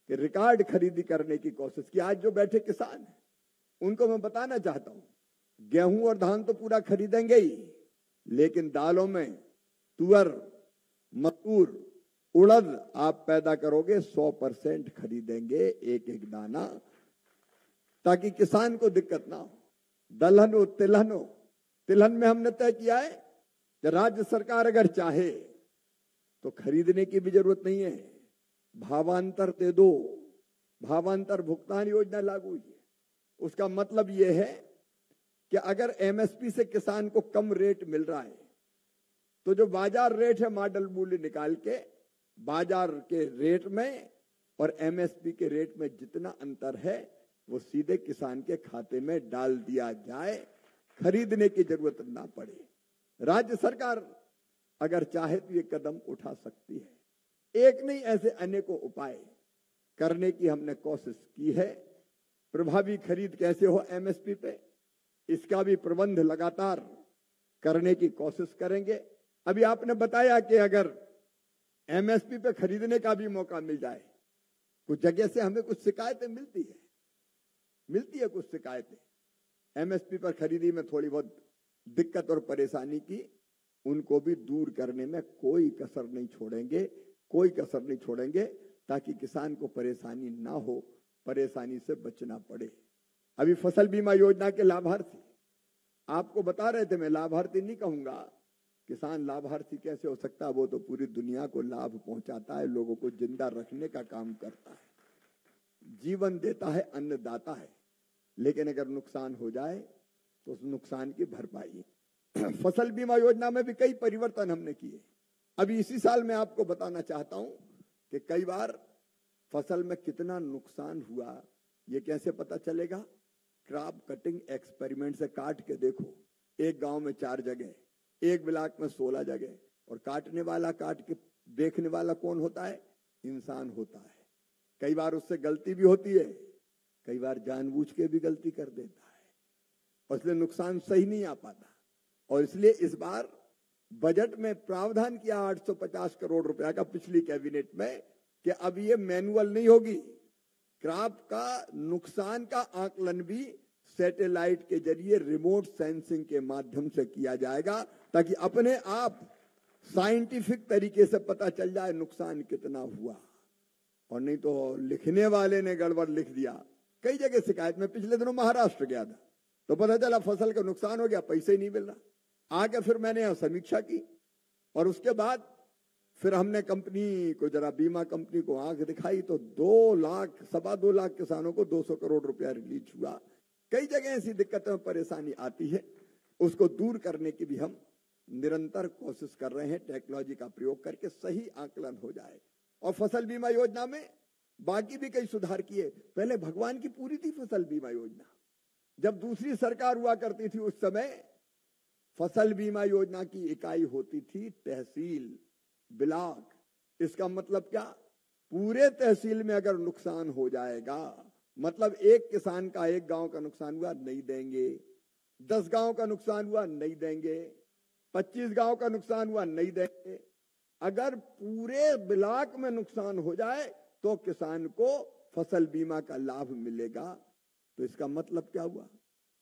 कि रिकॉर्ड खरीदी करने की कोशिश की। आज जो बैठे किसान हैं उनको मैं बताना चाहता हूं, गेहूं और धान तो पूरा खरीदेंगे ही, लेकिन दालों में तुअर, मसूर, उड़द आप पैदा करोगे 100% खरीदेंगे एक एक दाना, ताकि किसान को दिक्कत ना हो। दलहन हो, तिलहन हो, तिलहन में हमने तय किया है कि राज्य सरकार अगर चाहे तो खरीदने की भी जरूरत नहीं है, भावांतर दे दो। भावांतर भुगतान योजना लागू हुई है। उसका मतलब यह है कि अगर एमएसपी से किसान को कम रेट मिल रहा है तो जो बाजार रेट है मॉडल मूल्य निकाल के बाजार के रेट में और एमएसपी के रेट में जितना अंतर है वो सीधे किसान के खाते में डाल दिया जाए, खरीदने की जरूरत ना पड़े। राज्य सरकार अगर चाहे तो ये कदम उठा सकती है। एक नहीं, ऐसे अनेकों उपाय करने की हमने कोशिश की है। प्रभावी खरीद कैसे हो एमएसपी पे, इसका भी प्रबंध लगातार करने की कोशिश करेंगे। अभी आपने बताया कि अगर एमएसपी पे खरीदने का भी मौका मिल जाए, कुछ जगह से हमें कुछ शिकायतें मिलती है कुछ शिकायतें एमएसपी पर खरीदी में थोड़ी बहुत दिक्कत और परेशानी की, उनको भी दूर करने में कोई कसर नहीं छोड़ेंगे ताकि किसान को परेशानी ना हो, परेशानी से बचना पड़े। अभी फसल बीमा योजना के लाभार्थी आपको बता रहे थे, मैं लाभार्थी नहीं कहूंगा, किसान लाभार्थी कैसे हो सकता है? वो तो पूरी दुनिया को लाभ पहुंचाता है, लोगों को जिंदा रखने का काम करता है, जीवन देता है, अन्नदाता है। लेकिन अगर नुकसान हो जाए तो उस नुकसान की भरपाई। फसल बीमा योजना में भी कई परिवर्तन हमने किए। अभी इसी साल मैं आपको बताना चाहता हूं कि कई बार फसल में कितना नुकसान हुआ ये कैसे पता चलेगा? क्रॉप कटिंग एक्सपेरिमेंट से काट के देखो। एक गांव में 4 जगह, एक ब्लॉक में 16 जगह, और काटने वाला, काट के देखने वाला कौन होता है? इंसान होता है। कई बार उससे गलती भी होती है, कई बार जानबूझ के भी गलती कर देता है, और इसलिए नुकसान सही नहीं आ पाता। और इसलिए इस बार बजट में प्रावधान किया 850 करोड़ रुपया का पिछली कैबिनेट में कि अब ये मैनुअल नहीं होगी, क्रॉप का नुकसान का आकलन भी सैटेलाइट के जरिए रिमोट सेंसिंग के माध्यम से किया जाएगा, ताकि अपने आप साइंटिफिक तरीके से पता चल जाए नुकसान कितना हुआ। और नहीं तो लिखने वाले ने गड़बड़ लिख दिया। कई जगह शिकायत में, पिछले दिनों महाराष्ट्र गया था तो पता चला फसल का नुकसान हो गया, पैसे ही नहीं मिल रहा। आगे फिर मैंने यहां समीक्षा की और उसके बाद फिर हमने कंपनी को जरा बीमा कंपनी को आंख दिखाई तो 2 लाख 2.25 लाख किसानों को 200 करोड़ रुपया रिलीज हुआ। कई जगह ऐसी दिक्कतें और परेशानी आती है, उसको दूर करने की भी हम निरंतर कोशिश कर रहे हैं, टेक्नोलॉजी का प्रयोग करके सही आकलन हो जाए। और फसल बीमा योजना में बाकी भी कई सुधार किए। पहले भगवान की पूरी थी फसल बीमा योजना, जब दूसरी सरकार हुआ करती थी उस समय फसल बीमा योजना की इकाई होती थी तहसील, ब्लॉक। इसका मतलब क्या, पूरे तहसील में अगर नुकसान हो जाएगा, मतलब एक किसान का 1 गांव का नुकसान हुआ नहीं देंगे, 10 गांव का नुकसान हुआ नहीं देंगे, 25 गांव का नुकसान हुआ नहीं देंगे। अगर पूरे ब्लॉक में नुकसान हो जाए तो किसान को फसल बीमा का लाभ मिलेगा। तो इसका मतलब क्या हुआ,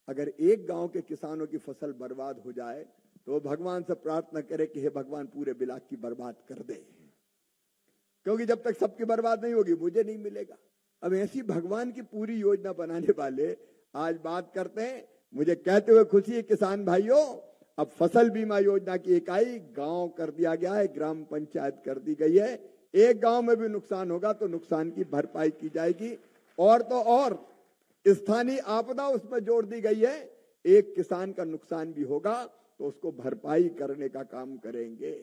अगर एक गांव के किसानों की फसल बर्बाद हो जाए तो भगवान से प्रार्थना करे कि हे भगवान पूरे ब्लॉक की बर्बाद कर दे, क्योंकि जब तक सबकी बर्बाद नहीं होगी मुझे नहीं मिलेगा। अब ऐसी भगवान की पूरी योजना बनाने वाले आज बात करते हैं। मुझे कहते हुए खुशी है किसान भाइयों, अब फसल बीमा योजना की इकाई गांव कर दिया गया है, ग्राम पंचायत कर दी गई है। एक गांव में भी नुकसान होगा तो नुकसान की भरपाई की जाएगी। और तो और स्थानीय आपदा उसमें जोड़ दी गई है, एक किसान का नुकसान भी होगा तो उसको भरपाई करने का काम करेंगे।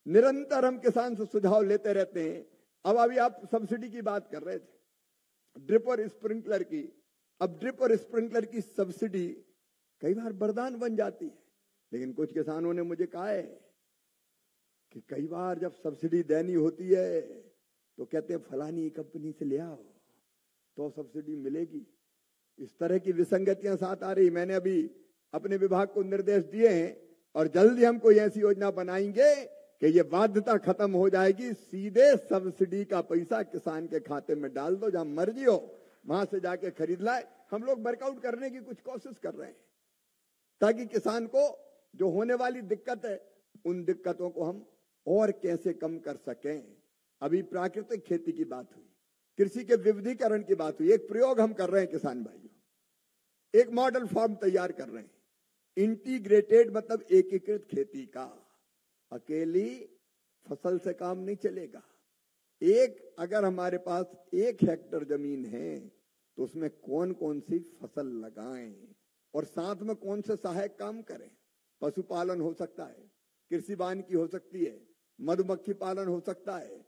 निरंतर हम किसान से सुझाव लेते रहते हैं। अब अभी आप सब्सिडी की बात कर रहे थे, ड्रिप और स्प्रिंकलर की। अब ड्रिप और स्प्रिंकलर की सब्सिडी कई बार वरदान बन जाती है, लेकिन कुछ किसानों ने मुझे कहा है कि कई बार जब सब्सिडी देनी होती है तो कहते हैं फलानी कंपनी से ले आओ तो सब्सिडी मिलेगी। इस तरह की विसंगतियां साथ आ रही। मैंने अभी अपने विभाग को निर्देश दिए हैं और जल्दी हम कोई ऐसी योजना बनाएंगे कि ये बाध्यता खत्म हो जाएगी, सीधे सब्सिडी का पैसा किसान के खाते में डाल दो, जहां मर्जी हो वहां से जाके खरीद लाए। हम लोग वर्कआउट करने की कुछ कोशिश कर रहे हैं ताकि किसान को जो होने वाली दिक्कत है उन दिक्कतों को हम और कैसे कम कर सकें। अभी प्राकृतिक खेती की बात हुई, कृषि के विविधीकरण की बात हुई। एक प्रयोग हम कर रहे हैं किसान भाइयों, एक मॉडल फॉर्म तैयार कर रहे हैं, इंटीग्रेटेड मतलब एकीकृत खेती का। अकेली फसल से काम नहीं चलेगा। अगर हमारे पास 1 हेक्टेयर जमीन है तो उसमें कौन कौन सी फसल लगाएं और साथ में कौन से सहायक काम करें। पशुपालन हो सकता है, कृषि वानिकी हो सकती है, मधुमक्खी पालन हो सकता है,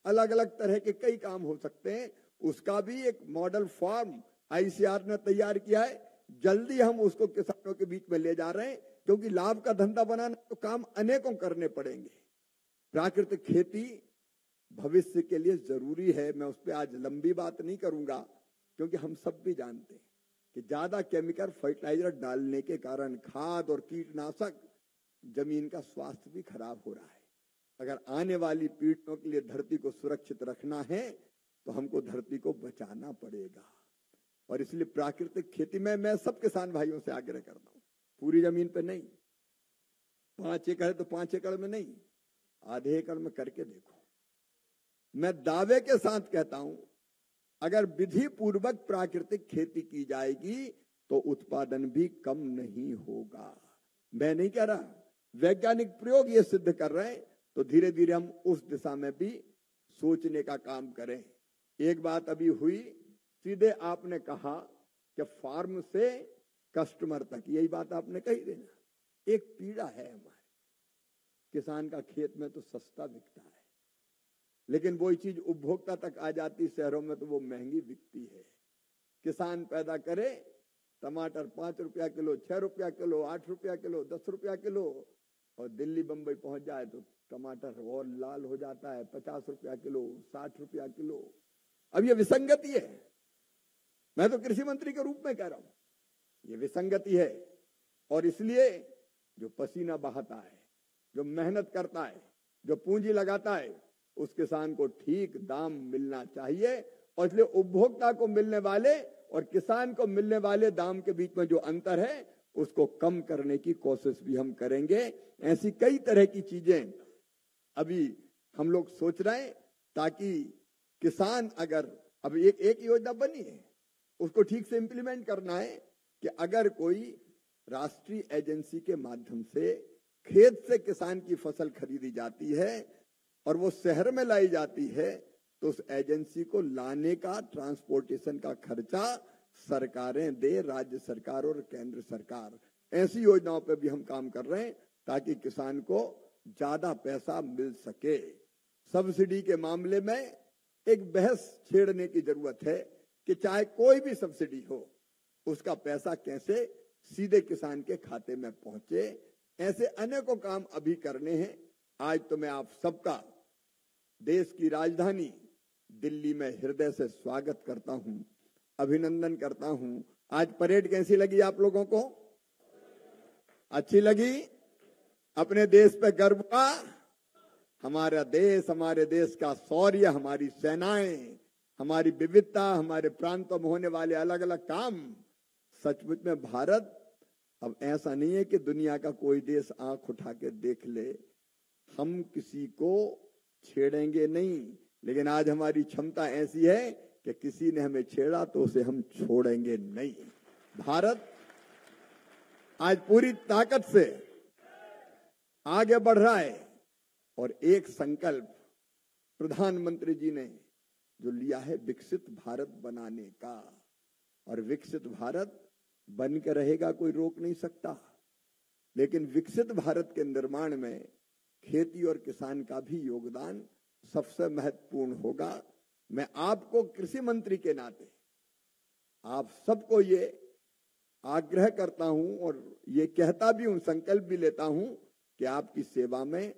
अलग अलग तरह के कई काम हो सकते हैं। उसका भी एक मॉडल फॉर्म आईसीआर ने तैयार किया है। जल्दी हम उसको किसानों के बीच में ले जा रहे हैं, क्योंकि लाभ का धंधा बनाना तो काम अनेकों करने पड़ेंगे। प्राकृतिक खेती भविष्य के लिए जरूरी है। मैं उस पर आज लंबी बात नहीं करूंगा, क्योंकि हम सब भी जानते हैं कि ज्यादा केमिकल फर्टिलाइजर डालने के कारण, खाद और कीटनाशक, जमीन का स्वास्थ्य भी खराब हो रहा है। अगर आने वाली पीढ़ियों के लिए धरती को सुरक्षित रखना है तो हमको धरती को बचाना पड़ेगा। और इसलिए प्राकृतिक खेती में मैं सब किसान भाइयों से आग्रह करता हूं, पूरी जमीन पे नहीं, 5 एकड़ है तो 5 एकड़ में नहीं, आधे एकड़ में करके देखो। मैं दावे के साथ कहता हूं, अगर विधि पूर्वक प्राकृतिक खेती की जाएगी तो उत्पादन भी कम नहीं होगा। मैं नहीं कह रहा, वैज्ञानिक प्रयोग ये सिद्ध कर रहे हैं। तो धीरे धीरे हम उस दिशा में भी सोचने का काम करें। एक बात अभी हुई, सीधे आपने कहा कि फार्म से कस्टमर तक, यही बात आपने कही देना। एक पीड़ा है हमारे किसान का, खेत में तो सस्ता बिकता है, लेकिन वही चीज उपभोक्ता तक आ जाती शहरों में तो वो महंगी बिकती है। किसान पैदा करे, टमाटर 5 रुपया किलो, 6 रुपया किलो, 8 रुपया किलो, 10 रुपया किलो, और दिल्ली बंबई पहुंच जाए तो टमाटर और लाल हो जाता है, 50 रुपया किलो, 60 रुपया किलो। अब ये विसंगति है। मैं तो कृषि मंत्री के रूप में कह रहा हूं, ये विसंगति है। और इसलिए जो पसीना बहाता है, जो मेहनत करता है, जो पूंजी लगाता है, उस किसान को ठीक दाम मिलना चाहिए। और इसलिए उपभोक्ता को मिलने वाले और किसान को मिलने वाले दाम के बीच में जो अंतर है उसको कम करने की कोशिश भी हम करेंगे। ऐसी कई तरह की चीजें अभी हम लोग सोच रहे हैं, ताकि किसान, अगर अब एक योजना बनी है उसको ठीक से इंप्लीमेंट करना है कि अगर कोई राष्ट्रीय एजेंसी के माध्यम से खेत से किसान की फसल खरीदी जाती है और वो शहर में लाई जाती है तो उस एजेंसी को लाने का, ट्रांसपोर्टेशन का खर्चा सरकारें दे, राज्य सरकार और केंद्र सरकार। ऐसी योजनाओं पे भी हम काम कर रहे हैं ताकि किसान को ज्यादा पैसा मिल सके। सब्सिडी के मामले में एक बहस छेड़ने की जरूरत है कि चाहे कोई भी सब्सिडी हो, उसका पैसा कैसे सीधे किसान के खाते में पहुंचे। ऐसे अनेकों काम अभी करने हैं। आज तो मैं आप सबका देश की राजधानी दिल्ली में हृदय से स्वागत करता हूं, अभिनंदन करता हूं। आज परेड कैसी लगी आप लोगों को? अच्छी लगी? अपने देश पे गर्व हुआ? हमारा देश, हमारे देश का शौर्य, हमारी सेनाएं, हमारी विविधता, हमारे प्रांतों में होने वाले अलग अलग काम, सचमुच में भारत अब ऐसा नहीं है कि दुनिया का कोई देश आंख उठा के देख ले। हम किसी को छेड़ेंगे नहीं, लेकिन आज हमारी क्षमता ऐसी है कि किसी ने हमें छेड़ा तो उसे हम छोड़ेंगे नहीं। भारत आज पूरी ताकत से आगे बढ़ रहा है और एक संकल्प प्रधानमंत्री जी ने जो लिया है विकसित भारत बनाने का, और विकसित भारत बन के रहेगा, कोई रोक नहीं सकता। लेकिन विकसित भारत के निर्माण में खेती और किसान का भी योगदान सबसे महत्वपूर्ण होगा। मैं आपको कृषि मंत्री के नाते आप सबको ये आग्रह करता हूं और ये कहता भी हूं, संकल्प भी लेता हूं कि आपकी सेवा में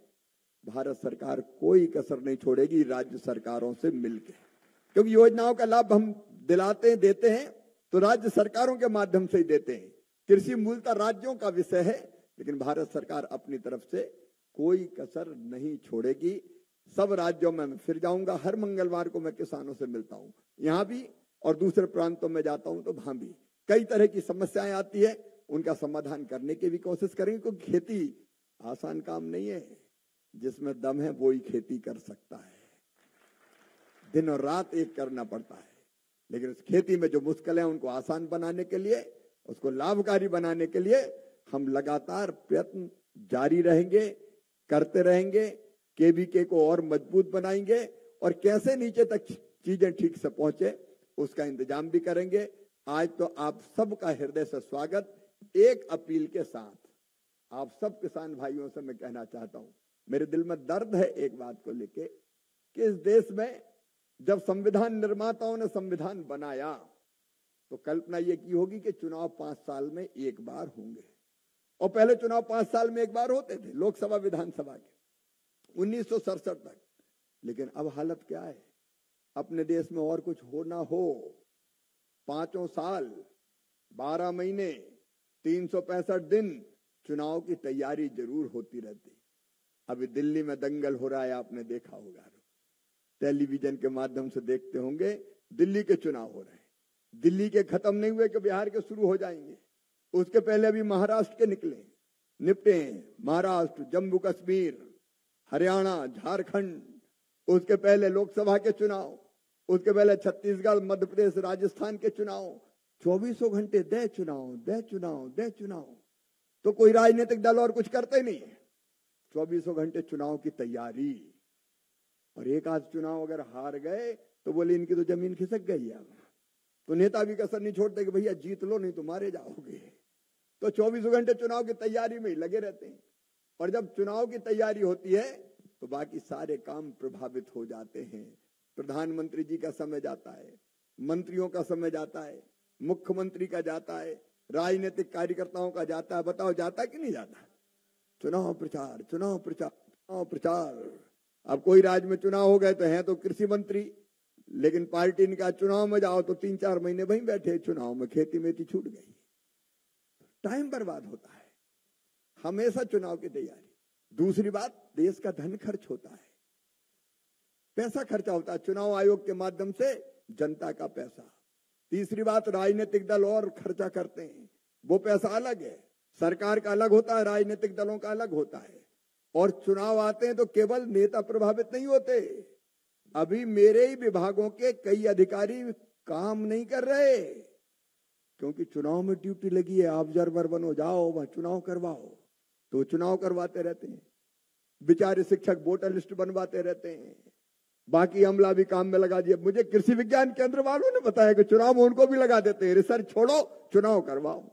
भारत सरकार कोई कसर नहीं छोड़ेगी राज्य सरकारों से मिलकर, क्योंकि योजनाओं का लाभ हम दिलाते हैं, देते हैं तो राज्य सरकारों के माध्यम से ही देते हैं। कृषि मूलतः राज्यों का विषय है, लेकिन भारत सरकार अपनी तरफ से कोई कसर नहीं छोड़ेगी। सब राज्यों में मैं फिर जाऊंगा, हर मंगलवार को मैं किसानों से मिलता हूं, यहां भी और दूसरे प्रांतों में जाता हूं तो वहां भी कई तरह की समस्याएं आती है, उनका समाधान करने की भी कोशिश करेंगे, क्योंकि खेती आसान काम नहीं है। जिसमें दम है वो ही खेती कर सकता है, दिन और रात एक करना पड़ता है। लेकिन उस खेती में जो मुश्किल है उनको आसान बनाने के लिए, उसको लाभकारी बनाने के लिए हम लगातार प्रयत्न जारी रहेंगे, करते रहेंगे। केवीके को और मजबूत बनाएंगे और कैसे नीचे तक चीजें ठीक से पहुंचे उसका इंतजाम भी करेंगे। आज तो आप सबका हृदय से स्वागत। एक अपील के साथ आप सब किसान भाइयों से मैं कहना चाहता हूं, मेरे दिल में दर्द है एक बात को लेके कि इस देश में जब संविधान निर्माताओं ने संविधान बनाया तो कल्पना ये की होगी कि चुनाव 5 साल में एक बार होंगे, और पहले चुनाव 5 साल में एक बार होते थे, लोकसभा विधानसभा के 1967 तक। लेकिन अब हालत क्या है? अपने देश में और कुछ हो ना हो, 5 साल 12 महीने 365 दिन चुनाव की तैयारी जरूर होती रहती। अभी दिल्ली में दंगल हो रहा है, आपने देखा होगा, टेलीविजन के माध्यम से देखते होंगे। दिल्ली के चुनाव हो रहे हैं, दिल्ली के खत्म नहीं हुए कि बिहार के शुरू हो जाएंगे। उसके पहले अभी महाराष्ट्र के निपटे हैं, महाराष्ट्र, जम्मू कश्मीर, हरियाणा, झारखंड, उसके पहले लोकसभा के चुनाव, उसके पहले छत्तीसगढ़, मध्य प्रदेश, राजस्थान के चुनाव। 24 घंटे दे चुनाव, दे चुनाव, दे चुनाव। तो कोई राजनीतिक दल और कुछ करते नहीं है, 24 घंटे चुनाव की तैयारी। और एक आध चुनाव अगर हार गए तो बोले इनकी तो जमीन खिसक गई है, तो नेता भी कसर नहीं छोड़ते कि भैया जीत लो नहीं तो मारे जाओगे। तो 24 घंटे चुनाव की तैयारी में ही लगे रहते हैं। और जब चुनाव की तैयारी होती है तो बाकी सारे काम प्रभावित हो जाते हैं। प्रधानमंत्री जी का समय जाता है, मंत्रियों का समय जाता है, मुख्यमंत्री का जाता है, राजनीतिक कार्यकर्ताओं का जाता है। बताओ जाता कि नहीं जाता? चुनाव प्रचार, चुनाव प्रचार, चुनाव प्रचार। अब कोई राज्य में चुनाव हो गए तो हैं तो कृषि मंत्री, लेकिन पार्टी इनका चुनाव में जाओ तो 3-4 महीने वहीं बैठे चुनाव में, खेती मेथी छूट गई। टाइम बर्बाद होता है हमेशा चुनाव की तैयारी। दूसरी बात, देश का धन खर्च होता है, पैसा खर्चा होता है चुनाव आयोग के माध्यम से, जनता का पैसा। तीसरी बात, राजनीतिक दल और खर्चा करते हैं, वो पैसा अलग है, सरकार का अलग होता है, राजनीतिक दलों का अलग होता है। और चुनाव आते हैं तो केवल नेता प्रभावित नहीं होते, अभी मेरे ही विभागों के कई अधिकारी काम नहीं कर रहे, क्योंकि चुनाव में ड्यूटी लगी है। ऑब्जर्वर बनो, जाओ वहां चुनाव करवाओ, तो चुनाव करवाते रहते हैं। बेचारे शिक्षक वोटर लिस्ट बनवाते रहते हैं, बाकी अमला भी काम में लगा दिया। मुझे कृषि विज्ञान केंद्र वालों ने बताया कि चुनाव में उनको भी लगा देते हैं, रिसर्च छोड़ो चुनाव करवाओ।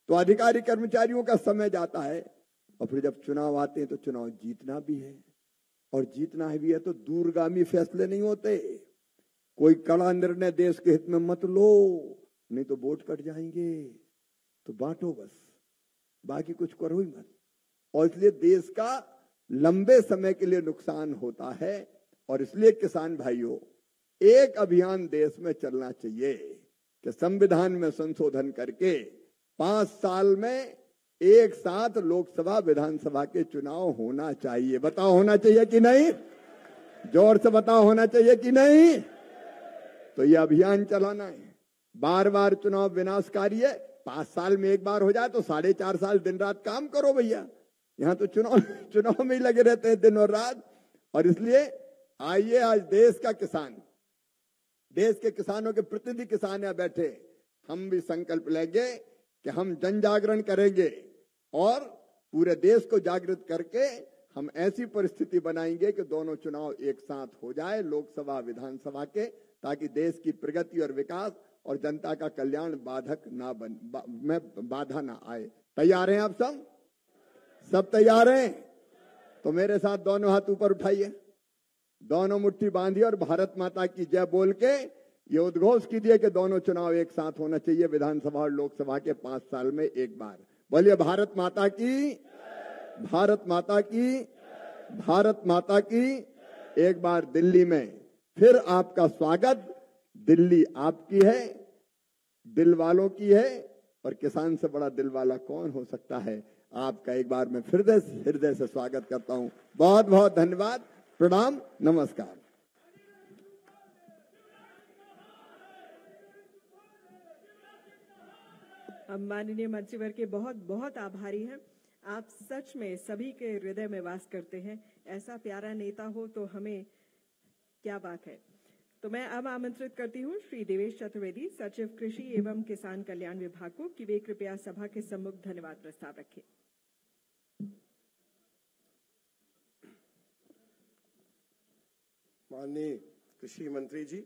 तो अधिकारी कर्मचारियों का समय जाता है, और फिर जब चुनाव आते हैं तो चुनाव जीतना भी है, और जीतना भी है तो दूरगामी फैसले नहीं होते। कोई कड़ा निर्णय देश के हित में मत लो, नहीं तो वोट कट जाएंगे। तो बांटो बस, बाकी कुछ करो ही मत। और इसलिए देश का लंबे समय के लिए नुकसान होता है, और इसलिए किसान भाइयों, एक अभियान देश में चलना चाहिए कि संविधान में संशोधन करके 5 साल में एक साथ लोकसभा विधानसभा के चुनाव होना चाहिए। बताओ होना चाहिए कि नहीं? जोर से बताओ होना चाहिए कि नहीं? तो ये अभियान चलाना है। बार बार चुनाव विनाशकारी है। 5 साल में एक बार हो जाए तो 4.5 साल दिन रात काम करो भैया। यहाँ तो चुनाव में ही लगे रहते हैं दिन और रात। और इसलिए आइए, आज देश का किसान, देश के किसानों के प्रतिनिधि किसान यहाँ बैठे, हम भी संकल्प लेंगे कि हम जन जागरण करेंगे और पूरे देश को जागृत करके हम ऐसी परिस्थिति बनाएंगे कि दोनों चुनाव एक साथ हो जाए, लोकसभा विधानसभा के, ताकि देश की प्रगति और विकास और जनता का कल्याण बाधा ना आए। तैयार हैं आप सब? सब तैयार हैं? तो मेरे साथ दोनों हाथ ऊपर उठाइए, दोनों मुट्ठी बांधिए और भारत माता की जय बोल के ये उद्घोष कीजिए कि दोनों चुनाव एक साथ होना चाहिए, विधानसभा और लोकसभा के 5 साल में एक बार। बोलिए भारत माता की, भारत माता की, भारत माता की। एक बार दिल्ली में फिर आपका स्वागत। दिल्ली आपकी है, दिल वालों की है, और किसान से बड़ा दिल वाला कौन हो सकता है? आपका एक बार मैं फिर हृदय से स्वागत करता हूं। बहुत बहुत धन्यवाद, प्रणाम, नमस्कार। हम माननीय मंत्रीवर के बहुत बहुत आभारी हैं। आप सच में सभी के हृदय में वास करते हैं। ऐसा प्यारा नेता हो तो हमें क्या बात है। तो मैं अब आमंत्रित करती हूँ श्री देवेश चतुर्वेदी, सचिव कृषि एवं किसान कल्याण विभाग को, कि वे कृपया सभा के सम्मुख धन्यवाद प्रस्ताव रखें। माननीय कृषि मंत्री जी,